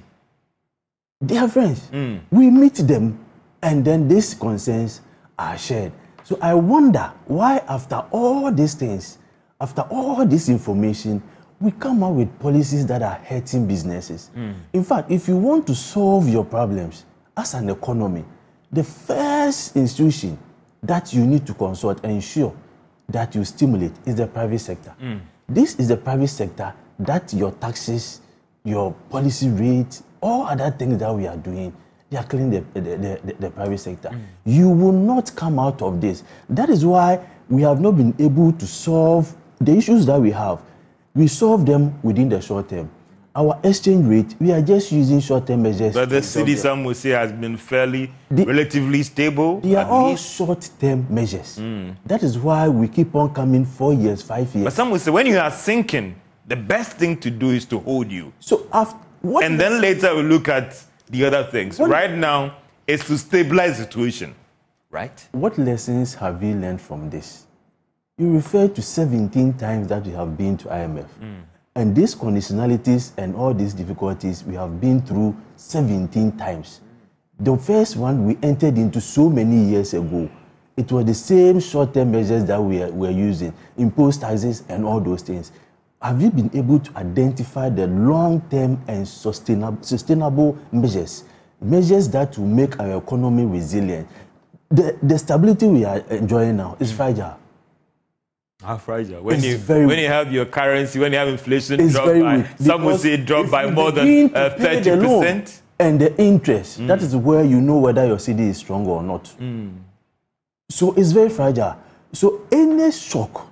They are friends. We meet them, and then these concerns are shared. So I wonder why, after all these things, after all this information, we come out with policies that are hurting businesses. In fact, if you want to solve your problems as an economy, the first institution that you need to consult and ensure that you stimulate is the private sector. This is the private sector that your taxes, your policy rate, all other things that we are doing, they are killing the private sector. You will not come out of this. That is why we have not been able to solve the issues that we have. We solve them within the short term. Our exchange rate, we are just using short-term measures. But the cedi, some will say, has been relatively stable. They are all short-term measures. That is why we keep on coming 4 years, 5 years. But some will say, when you are sinking, the best thing to do is to hold you. So then later we'll look at the other things. Right now, it's to stabilize the situation, right? What lessons have we learned from this? You refer to 17 times that we have been to IMF. And these conditionalities and all these difficulties we have been through 17 times. The first one we entered into so many years ago. It was the same short-term measures that we were using, imposed taxes and all those things. Have you been able to identify the long-term and sustainable measures? Measures that will make our economy resilient. The stability we are enjoying now is fragile. How fragile? When you have your currency, when you have inflation drop by, some would say drop by more than 30%. and the interest. That is where you know whether your CD is strong or not. So it's very fragile. So any shock,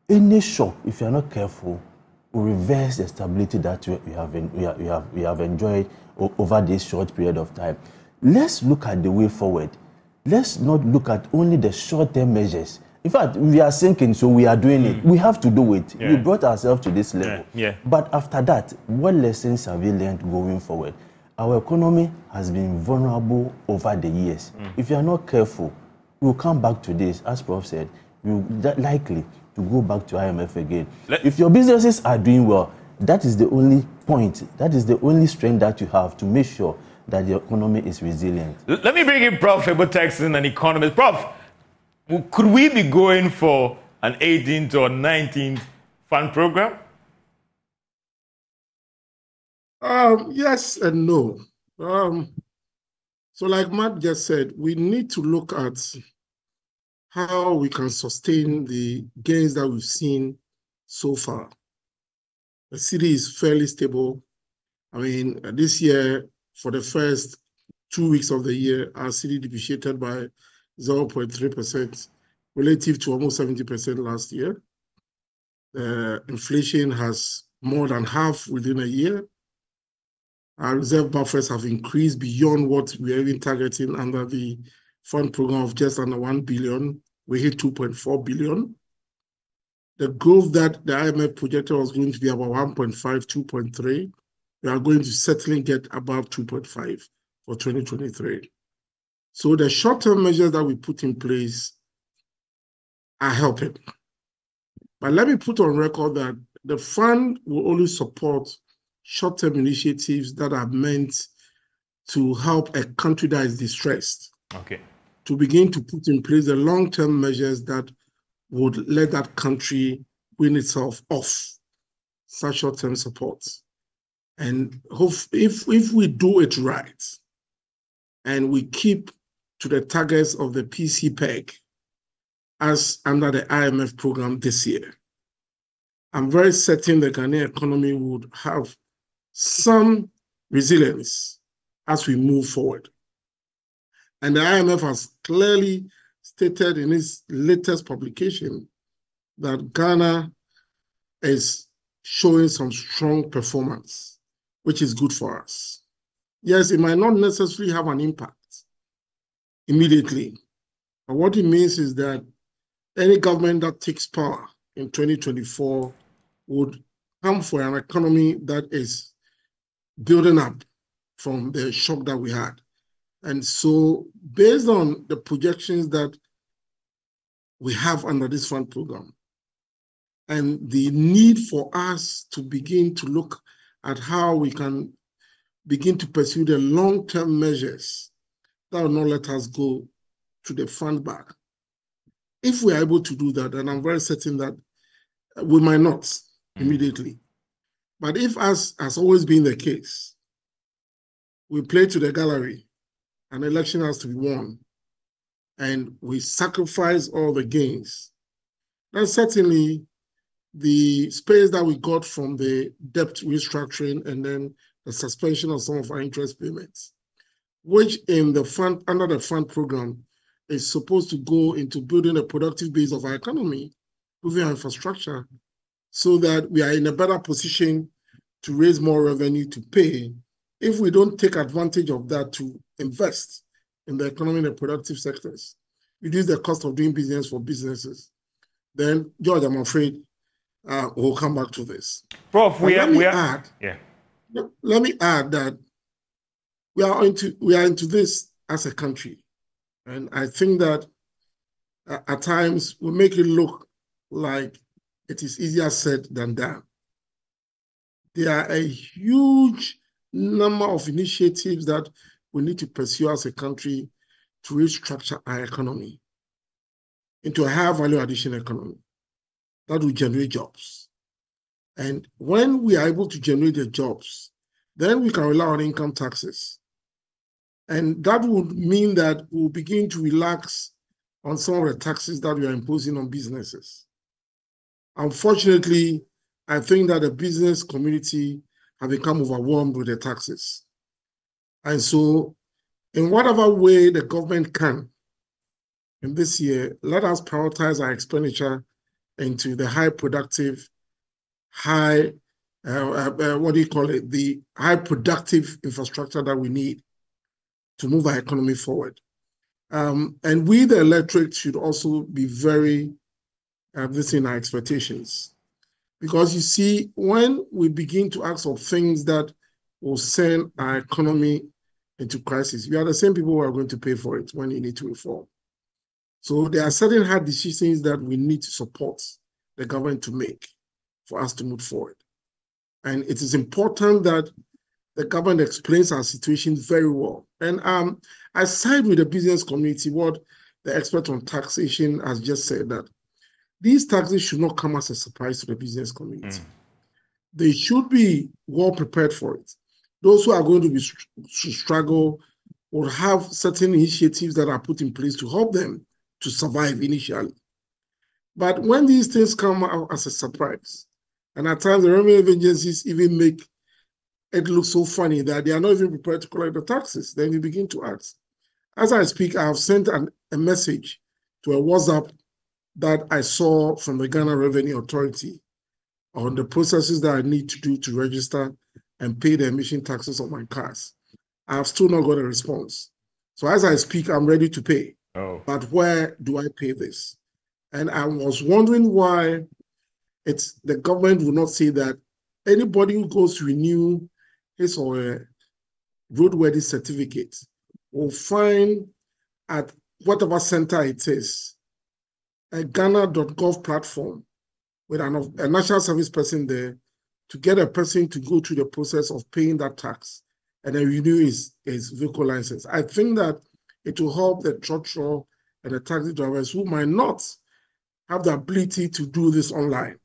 if you're not careful, will reverse the stability that we have enjoyed over this short period of time. Let's look at the way forward. Let's not look at only the short-term measures. In fact, we are sinking, so we are doing it. We have to do it. We brought ourselves to this level. But after that, what lessons have we learned going forward? Our economy has been vulnerable over the years. If you are not careful, we'll come back to this. As Prof said, we're likely to go back to IMF again. If your businesses are doing well, that is the only point, that is the only strength that you have to make sure that the economy is resilient. Let me bring in Prof. Texan, an economist. Prof, could we be going for an 18th or 19th fund program? Yes and no. So like Matt just said, we need to look at how we can sustain the gains that we've seen so far. The city is fairly stable. I mean, this year, for the first 2 weeks of the year, our city depreciated by 0.3% relative to almost 70% last year. Inflation has more than half within a year. Our reserve buffers have increased beyond what we are even targeting under the fund program of just under 1 billion. We hit 2.4 billion. The growth that the IMF projected was going to be about 1.5, 2.3. We are going to certainly get above 2.5 for 2023. So the short-term measures that we put in place are helping. But let me put on record that the fund will only support short-term initiatives that are meant to help a country that is distressed. To begin to put in place the long-term measures that would let that country win itself off such short-term support. And if we do it right, and we keep to the targets of the PC PEG as under the IMF program this year, I'm very certain the Ghanaian economy would have some resilience as we move forward. And the IMF has clearly stated in its latest publication that Ghana is showing some strong performance, which is good for us. Yes, it might not necessarily have an impact immediately, but what it means is that any government that takes power in 2024 would come for an economy that is building up from the shock that we had. And so based on the projections that we have under this fund program and the need for us to begin to look at how we can begin to pursue the long-term measures that will not let us go to the fund back. If we are able to do that, and I'm very certain that we might not immediately, but if, as has always been the case, we play to the gallery, an election has to be won, and we sacrifice all the gains, then certainly the space that we got from the debt restructuring and then the suspension of some of our interest payments, which in the fund, under the fund program, is supposed to go into building a productive base of our economy, moving our infrastructure, so that we are in a better position to raise more revenue to pay. If we don't take advantage of that to invest in the economy and the productive sectors, reduce the cost of doing business for businesses, then, George, I'm afraid we'll come back to this. Prof, let me add that we are into this as a country. And I think that at times we make it look like it is easier said than done. There are a huge number of initiatives that we need to pursue as a country to restructure our economy into a higher value addition economy that will generate jobs. And when we are able to generate the jobs, then we can rely on income taxes. And that would mean that we'll begin to relax on some of the taxes that we are imposing on businesses. Unfortunately, I think that the business community have become overwhelmed with the taxes. And so in whatever way the government can, in this year, let us prioritize our expenditure into the high productive, high, the high productive infrastructure that we need to move our economy forward. And we, the electorate, should also be very in our expectations. Because you see, when we begin to ask for things that will send our economy into crisis, we are the same people who are going to pay for it when you need to reform. So there are certain hard decisions that we need to support the government to make for us to move forward. And it is important that the government explains our situation very well. And I side with the business community, what the expert on taxation has just said, that these taxes should not come as a surprise to the business community. They should be well prepared for it. Those who are going to struggle will have certain initiatives that are put in place to help them to survive initially. But when these things come out as a surprise, and at times the revenue agencies even make it look so funny that they are not even prepared to collect the taxes, then you begin to ask. As I speak, I have sent a message to a WhatsApp that I saw from the Ghana Revenue Authority on the processes that I need to do to register and pay the emission taxes on my cars. I have still not got a response. So as I speak, I'm ready to pay. But where do I pay this? And I was wondering why the government will not say that anybody who goes to renew his or her roadworthy certificate will find at whatever center it is a Ghana.gov platform with a national service person there to get a person to go through the process of paying that tax and then renew his vehicle license. I think that it will help the truck and the taxi drivers who might not have the ability to do this online.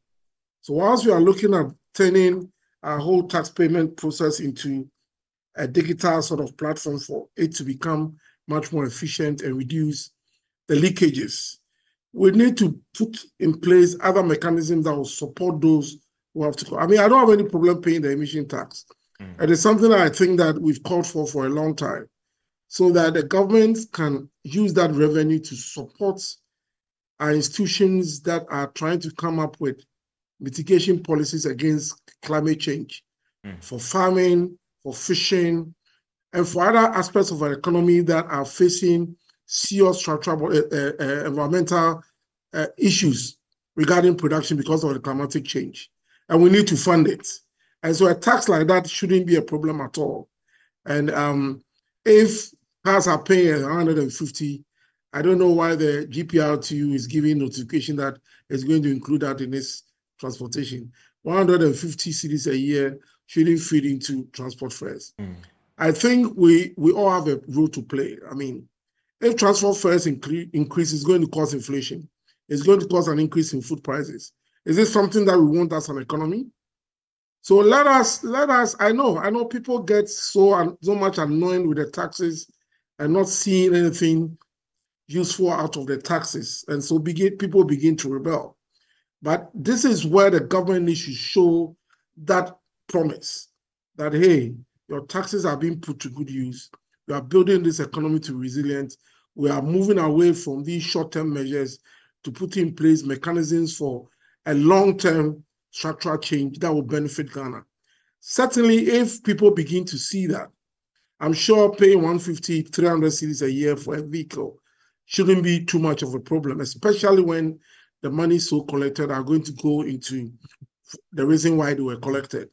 So whilst we are looking at turning our whole tax payment process into a digital sort of platform for it to become much more efficient and reduce the leakages, we need to put in place other mechanisms that will support those who have to. I mean, I don't have any problem paying the emission tax. And it's something that I think that we've called for a long time, so that the government can use that revenue to support our institutions that are trying to come up with mitigation policies against climate change, for farming, for fishing, and for other aspects of our economy that are facing serious structural environmental issues regarding production because of the climatic change. And we need to fund it. And so a tax like that shouldn't be a problem at all. And if cars are paying 150, I don't know why the GPRTU is giving notification that it's going to include that in its transportation. 150 cedis a year shouldn't feed into transport fares. I think we all have a role to play. I mean, if transport fares increase, it's going to cause inflation. It's going to cause an increase in food prices. Is this something that we want as an economy? So let us. I know people get so much annoyed with the taxes and not seeing anything useful out of the taxes, and so people begin to rebel. But this is where the government needs to show that promise that, hey, your taxes are being put to good use. We are building this economy to resilient. We are moving away from these short-term measures to put in place mechanisms for a long-term structural change that will benefit Ghana. Certainly, if people begin to see that, I'm sure paying 150, 300 cedis a year for a vehicle shouldn't be too much of a problem, especially when the money so collected are going to go into the reason why they were collected.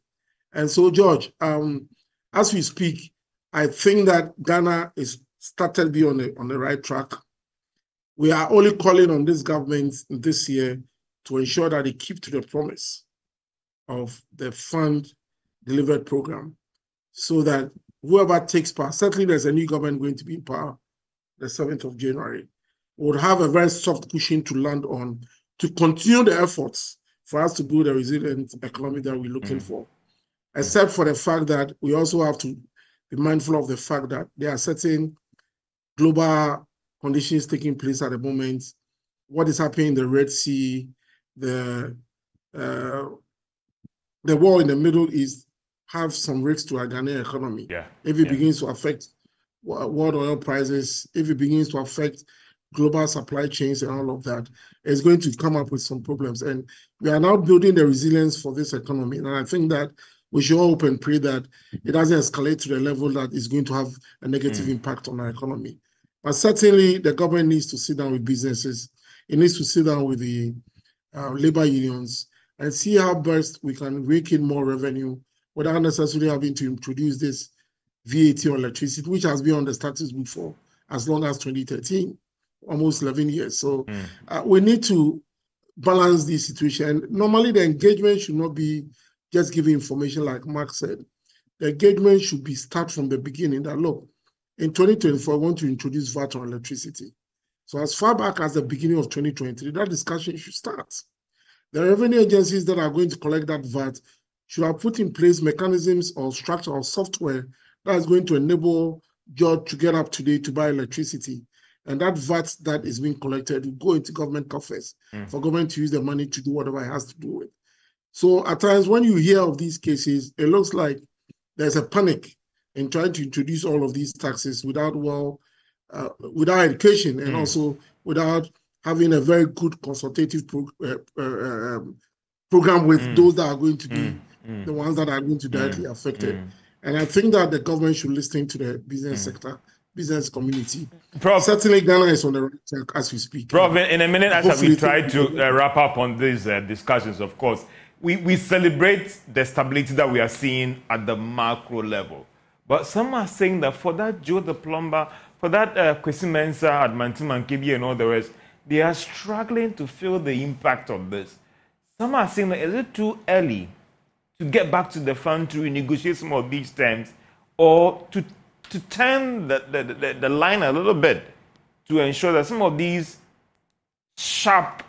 And so, George, as we speak, I think that Ghana is started to be on the right track. We are only calling on this government this year to ensure that they keep to the promise of the fund delivered program, so that whoever takes power, certainly there's a new government going to be in power the 7th of January, would have a very soft cushion to land on to continue the efforts for us to build a resilient economy that we're looking for. Except for the fact that we also have to be mindful of the fact that there are certain global conditions taking place at the moment. What is happening in the Red Sea, the war in the Middle East, have some risks to our Ghanaian economy. Yeah. If it begins to affect world oil prices, if it begins to affect global supply chains and all of that, it's going to come up with some problems. And we are now building the resilience for this economy. And I think that we should hope and pray that it doesn't escalate to the level that is going to have a negative impact on our economy. But certainly, the government needs to sit down with businesses. It needs to sit down with the labor unions and see how best we can rake in more revenue without necessarily having to introduce this VAT on electricity, which has been on the status before as long as 2013, almost 11 years. So we need to balance this situation. Normally, the engagement should not be just giving information like Mark said. The engagement should be start from the beginning that, look, in 2024, I want to introduce VAT on electricity. So as far back as the beginning of 2023, that discussion should start. The revenue agencies that are going to collect that VAT should have put in place mechanisms or structure or software that is going to enable George to get up to date to buy electricity. And that VAT that is being collected will go into government coffers for government to use the money to do whatever it has to do with. So at times when you hear of these cases, it looks like there's a panic in trying to introduce all of these taxes without education and also without having a very good consultative program with those that are going to be the ones that are going to directly affected. And I think that the government should listen to the business sector, business community. Prof, certainly Ghana is on the right track as we speak. Prof, in a minute, as we try to wrap up on these discussions, of course, we celebrate the stability that we are seeing at the macro level. But some are saying that for that Joe the plumber, for that Kwesi Mensah, Admantum and KB and all the rest, they are struggling to feel the impact of this. Some are saying that is it too early to get back to the front to renegotiate some of these terms, or to turn the line a little bit to ensure that some of these sharp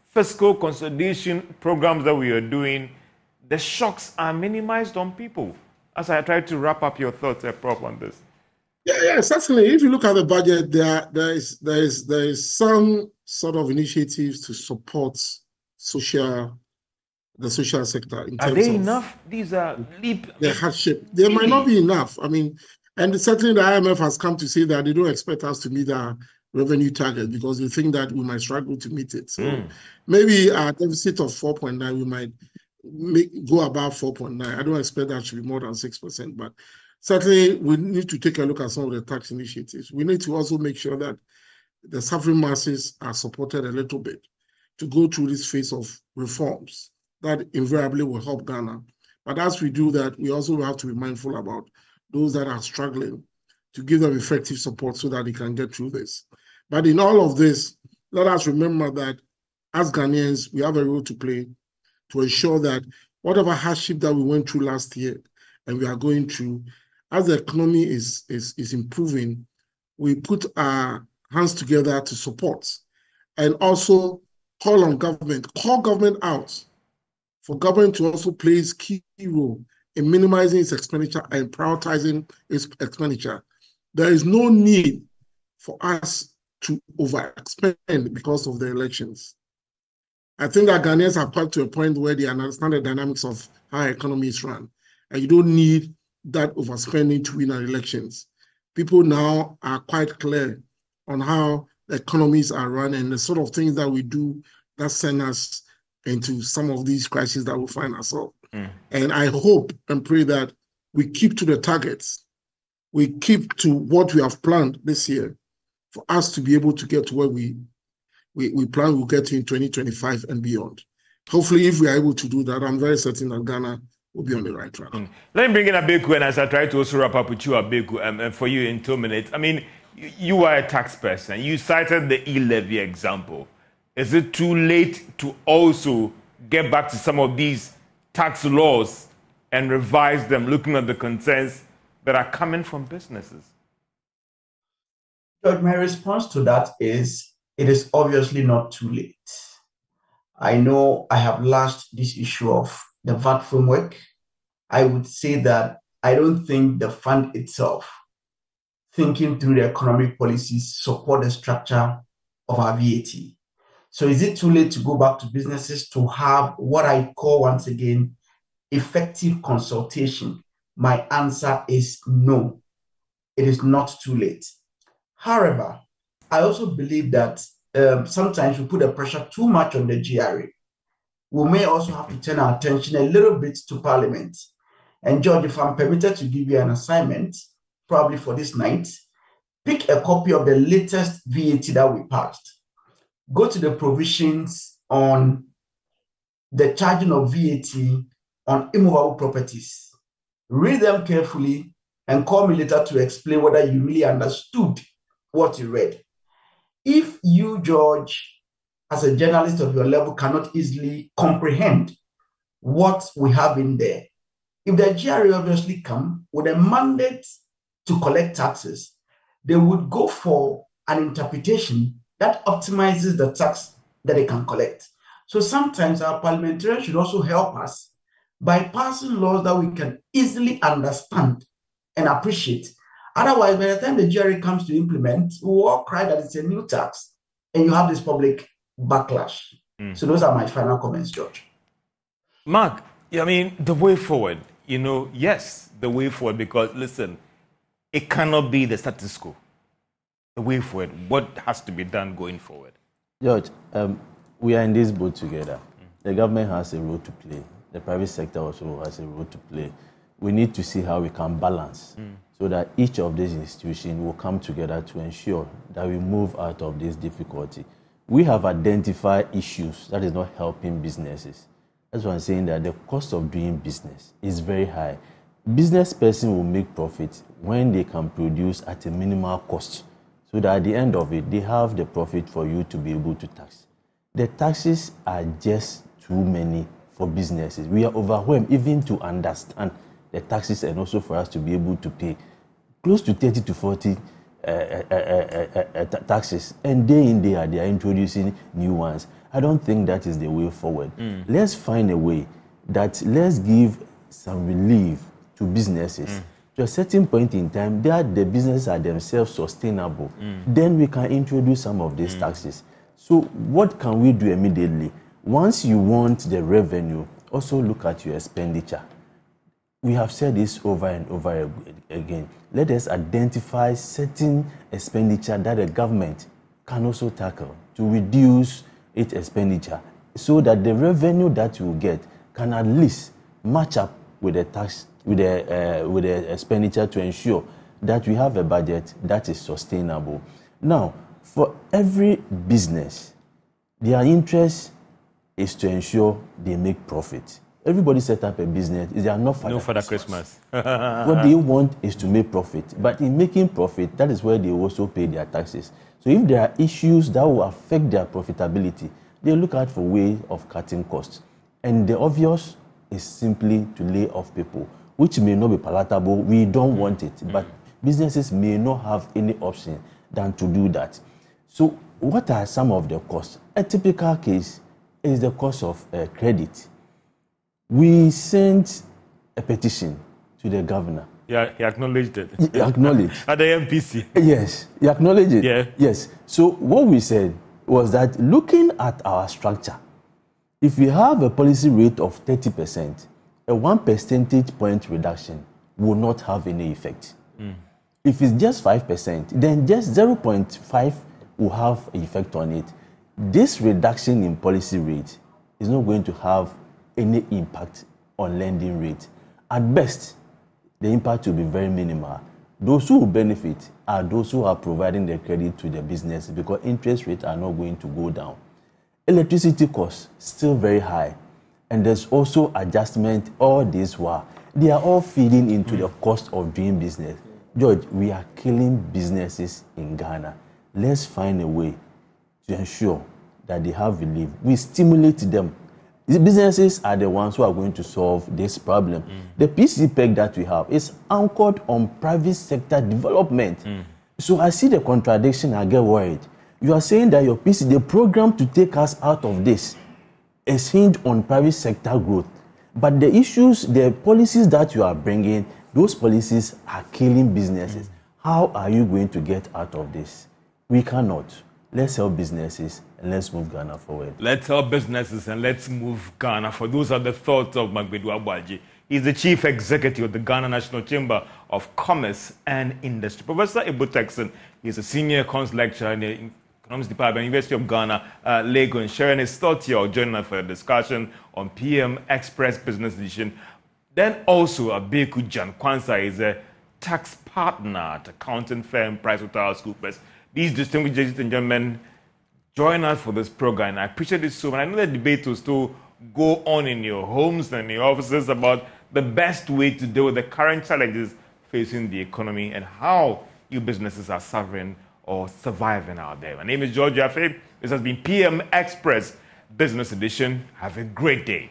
fiscal consolidation programs that we are doing, the shocks are minimized on people? As I try to wrap up your thoughts, Prof, on this. Yeah, certainly. If you look at the budget, there is some sort of initiatives to support the social sector. In terms are they of enough? These are the hardship. They might not be enough. I mean, and certainly the IMF has come to say that they don't expect us to meet our revenue target because they think that we might struggle to meet it. So maybe a deficit of 4.9, we might go above 4.9. I don't expect that to be more than 6%, but certainly we need to take a look at some of the tax initiatives. We need to also make sure that the suffering masses are supported a little bit to go through this phase of reforms that invariably will help Ghana. But as we do that, we also have to be mindful about those that are struggling, to give them effective support so that they can get through this. But in all of this, let us remember that as Ghanaians, we have a role to play to ensure that whatever hardship that we went through last year and we are going through, as the economy is improving, we put our hands together to support and also call on government, call government out for government to also play its key role in minimizing its expenditure and prioritizing its expenditure. There is no need for us to overexpend because of the elections. I think that Ghanaians are quite to a point where they understand the dynamics of how economies run. And you don't need that overspending to win our elections. People now are quite clear on how the economies are run and the sort of things that we do that send us into some of these crises that we find ourselves. And I hope and pray that we keep to the targets. We keep to what we have planned this year for us to be able to get to where we plan we'll get to in 2025 and beyond. Hopefully, if we are able to do that, I'm very certain that Ghana will be on the right track. Let me bring in Abeku, and as I try to also wrap up with you, Abeku, and for you in 2 minutes. I mean, you are a tax person. You cited the e-levy example. Is it too late to also get back to some of these tax laws and revise them, looking at the concerns that are coming from businesses? George, my response to that is, it is obviously not too late. I know I have lashed this issue of the VAT framework. I would say that I don't think the fund itself, thinking through the economic policies, support the structure of our VAT. So is it too late to go back to businesses to have what I call, once again, effective consultation My answer is no. It is not too late. However, I also believe that sometimes we put the pressure too much on the GRA. We may also have to turn our attention a little bit to Parliament. And George, if I'm permitted to give you an assignment, probably for this night, pick a copy of the latest VAT that we passed. Go to the provisions on the charging of VAT on immovable properties. Read them carefully and call me later to explain whether you really understood what you read. If you, George, as a journalist of your level, cannot easily comprehend what we have in there, if the GRA obviously come with a mandate to collect taxes, they would go for an interpretation that optimizes the tax that they can collect. So sometimes our parliamentarians should also help us by passing laws that we can easily understand and appreciate. Otherwise, by the time the GRA comes to implement, we will all cry that it's a new tax, and you have this public backlash. So those are my final comments, George. Mark, I mean, the way forward, yes, the way forward, because listen, it cannot be the status quo. The way forward, what has to be done going forward? George, we are in this boat together. The government has a role to play. The private sector also has a role to play. We need to see how we can balance so that each of these institutions will come together to ensure that we move out of this difficulty. We have identified issues that is not helping businesses. That's why I'm saying that the cost of doing business is very high. Business person will make profit when they can produce at a minimal cost, so that at the end of it, they have the profit for you to be able to tax. The taxes are just too many for businesses. We are overwhelmed even to understand the taxes and also for us to be able to pay close to 30 to 40 taxes. And day in, day out, they are introducing new ones. I don't think that is the way forward. Let's find a way that let's give some relief to businesses. To a certain point in time, that the businesses are themselves sustainable. Then we can introduce some of these taxes. So what can we do immediately? Once you want the revenue, also look at your expenditure. We have said this over and over again. Let us identify certain expenditure that the government can also tackle to reduce its expenditure, so that the revenue that you get can at least match up with the tax, with the expenditure, to ensure that we have a budget that is sustainable. Now, for every business, their interest is to ensure they make profit. Everybody set up a business. They are not for the Christmas. What they want is to make profit. But in making profit, that is where they also pay their taxes. So if there are issues that will affect their profitability, they look out for ways of cutting costs. And the obvious is simply to lay off people, which may not be palatable. We don't want it. But businesses may not have any option than to do that. So what are some of the costs? A typical case is the cost of credit. We sent a petition to the governor. Yeah, he acknowledged it. He acknowledged. At the MPC. Yes, he acknowledged it. Yeah. Yes. So what we said was that looking at our structure, if we have a policy rate of 30%, a 1 percentage point reduction will not have any effect. If it's just 5%, then just 0.5 will have an effect on it. This reduction in policy rate is not going to have any impact on lending rate. At best, the impact will be very minimal. Those who will benefit are those who are providing the credit to the business, because interest rates are not going to go down. Electricity costs still very high, and there's also adjustment all this while. They are all feeding into the cost of doing business. George, we are killing businesses in Ghana. Let's find a way to ensure that they have relief. We stimulate them. The businesses are the ones who are going to solve this problem. The PC peg that we have is anchored on private sector development. So I see the contradiction, I get worried. You are saying that your PC, the program to take us out of this, is hinged on private sector growth. But the issues, the policies that you are bringing, those policies are killing businesses. How are you going to get out of this? We cannot. Let's help businesses and let's move Ghana forward. Let's help businesses and let's move Ghana forward. Those are the thoughts of Magbedu Agbaje. He's the Chief Executive of the Ghana National Chamber of Commerce and Industry. Professor Ibu is a Senior Economics Lecturer in the Economics Department, University of Ghana, Lagos, sharing his thoughts here, joining us for a discussion on PM Express Business Edition. Then also, Abeku Jan Kwanzaa is a tax partner at accounting firm PricewaterhouseCoopers. These distinguished ladies and gentlemen join us for this program. I appreciate it so much. I know the debate will still go on in your homes and your offices about the best way to deal with the current challenges facing the economy and how your businesses are suffering or surviving out there. My name is George Jaffe. This has been PM Express Business Edition. Have a great day.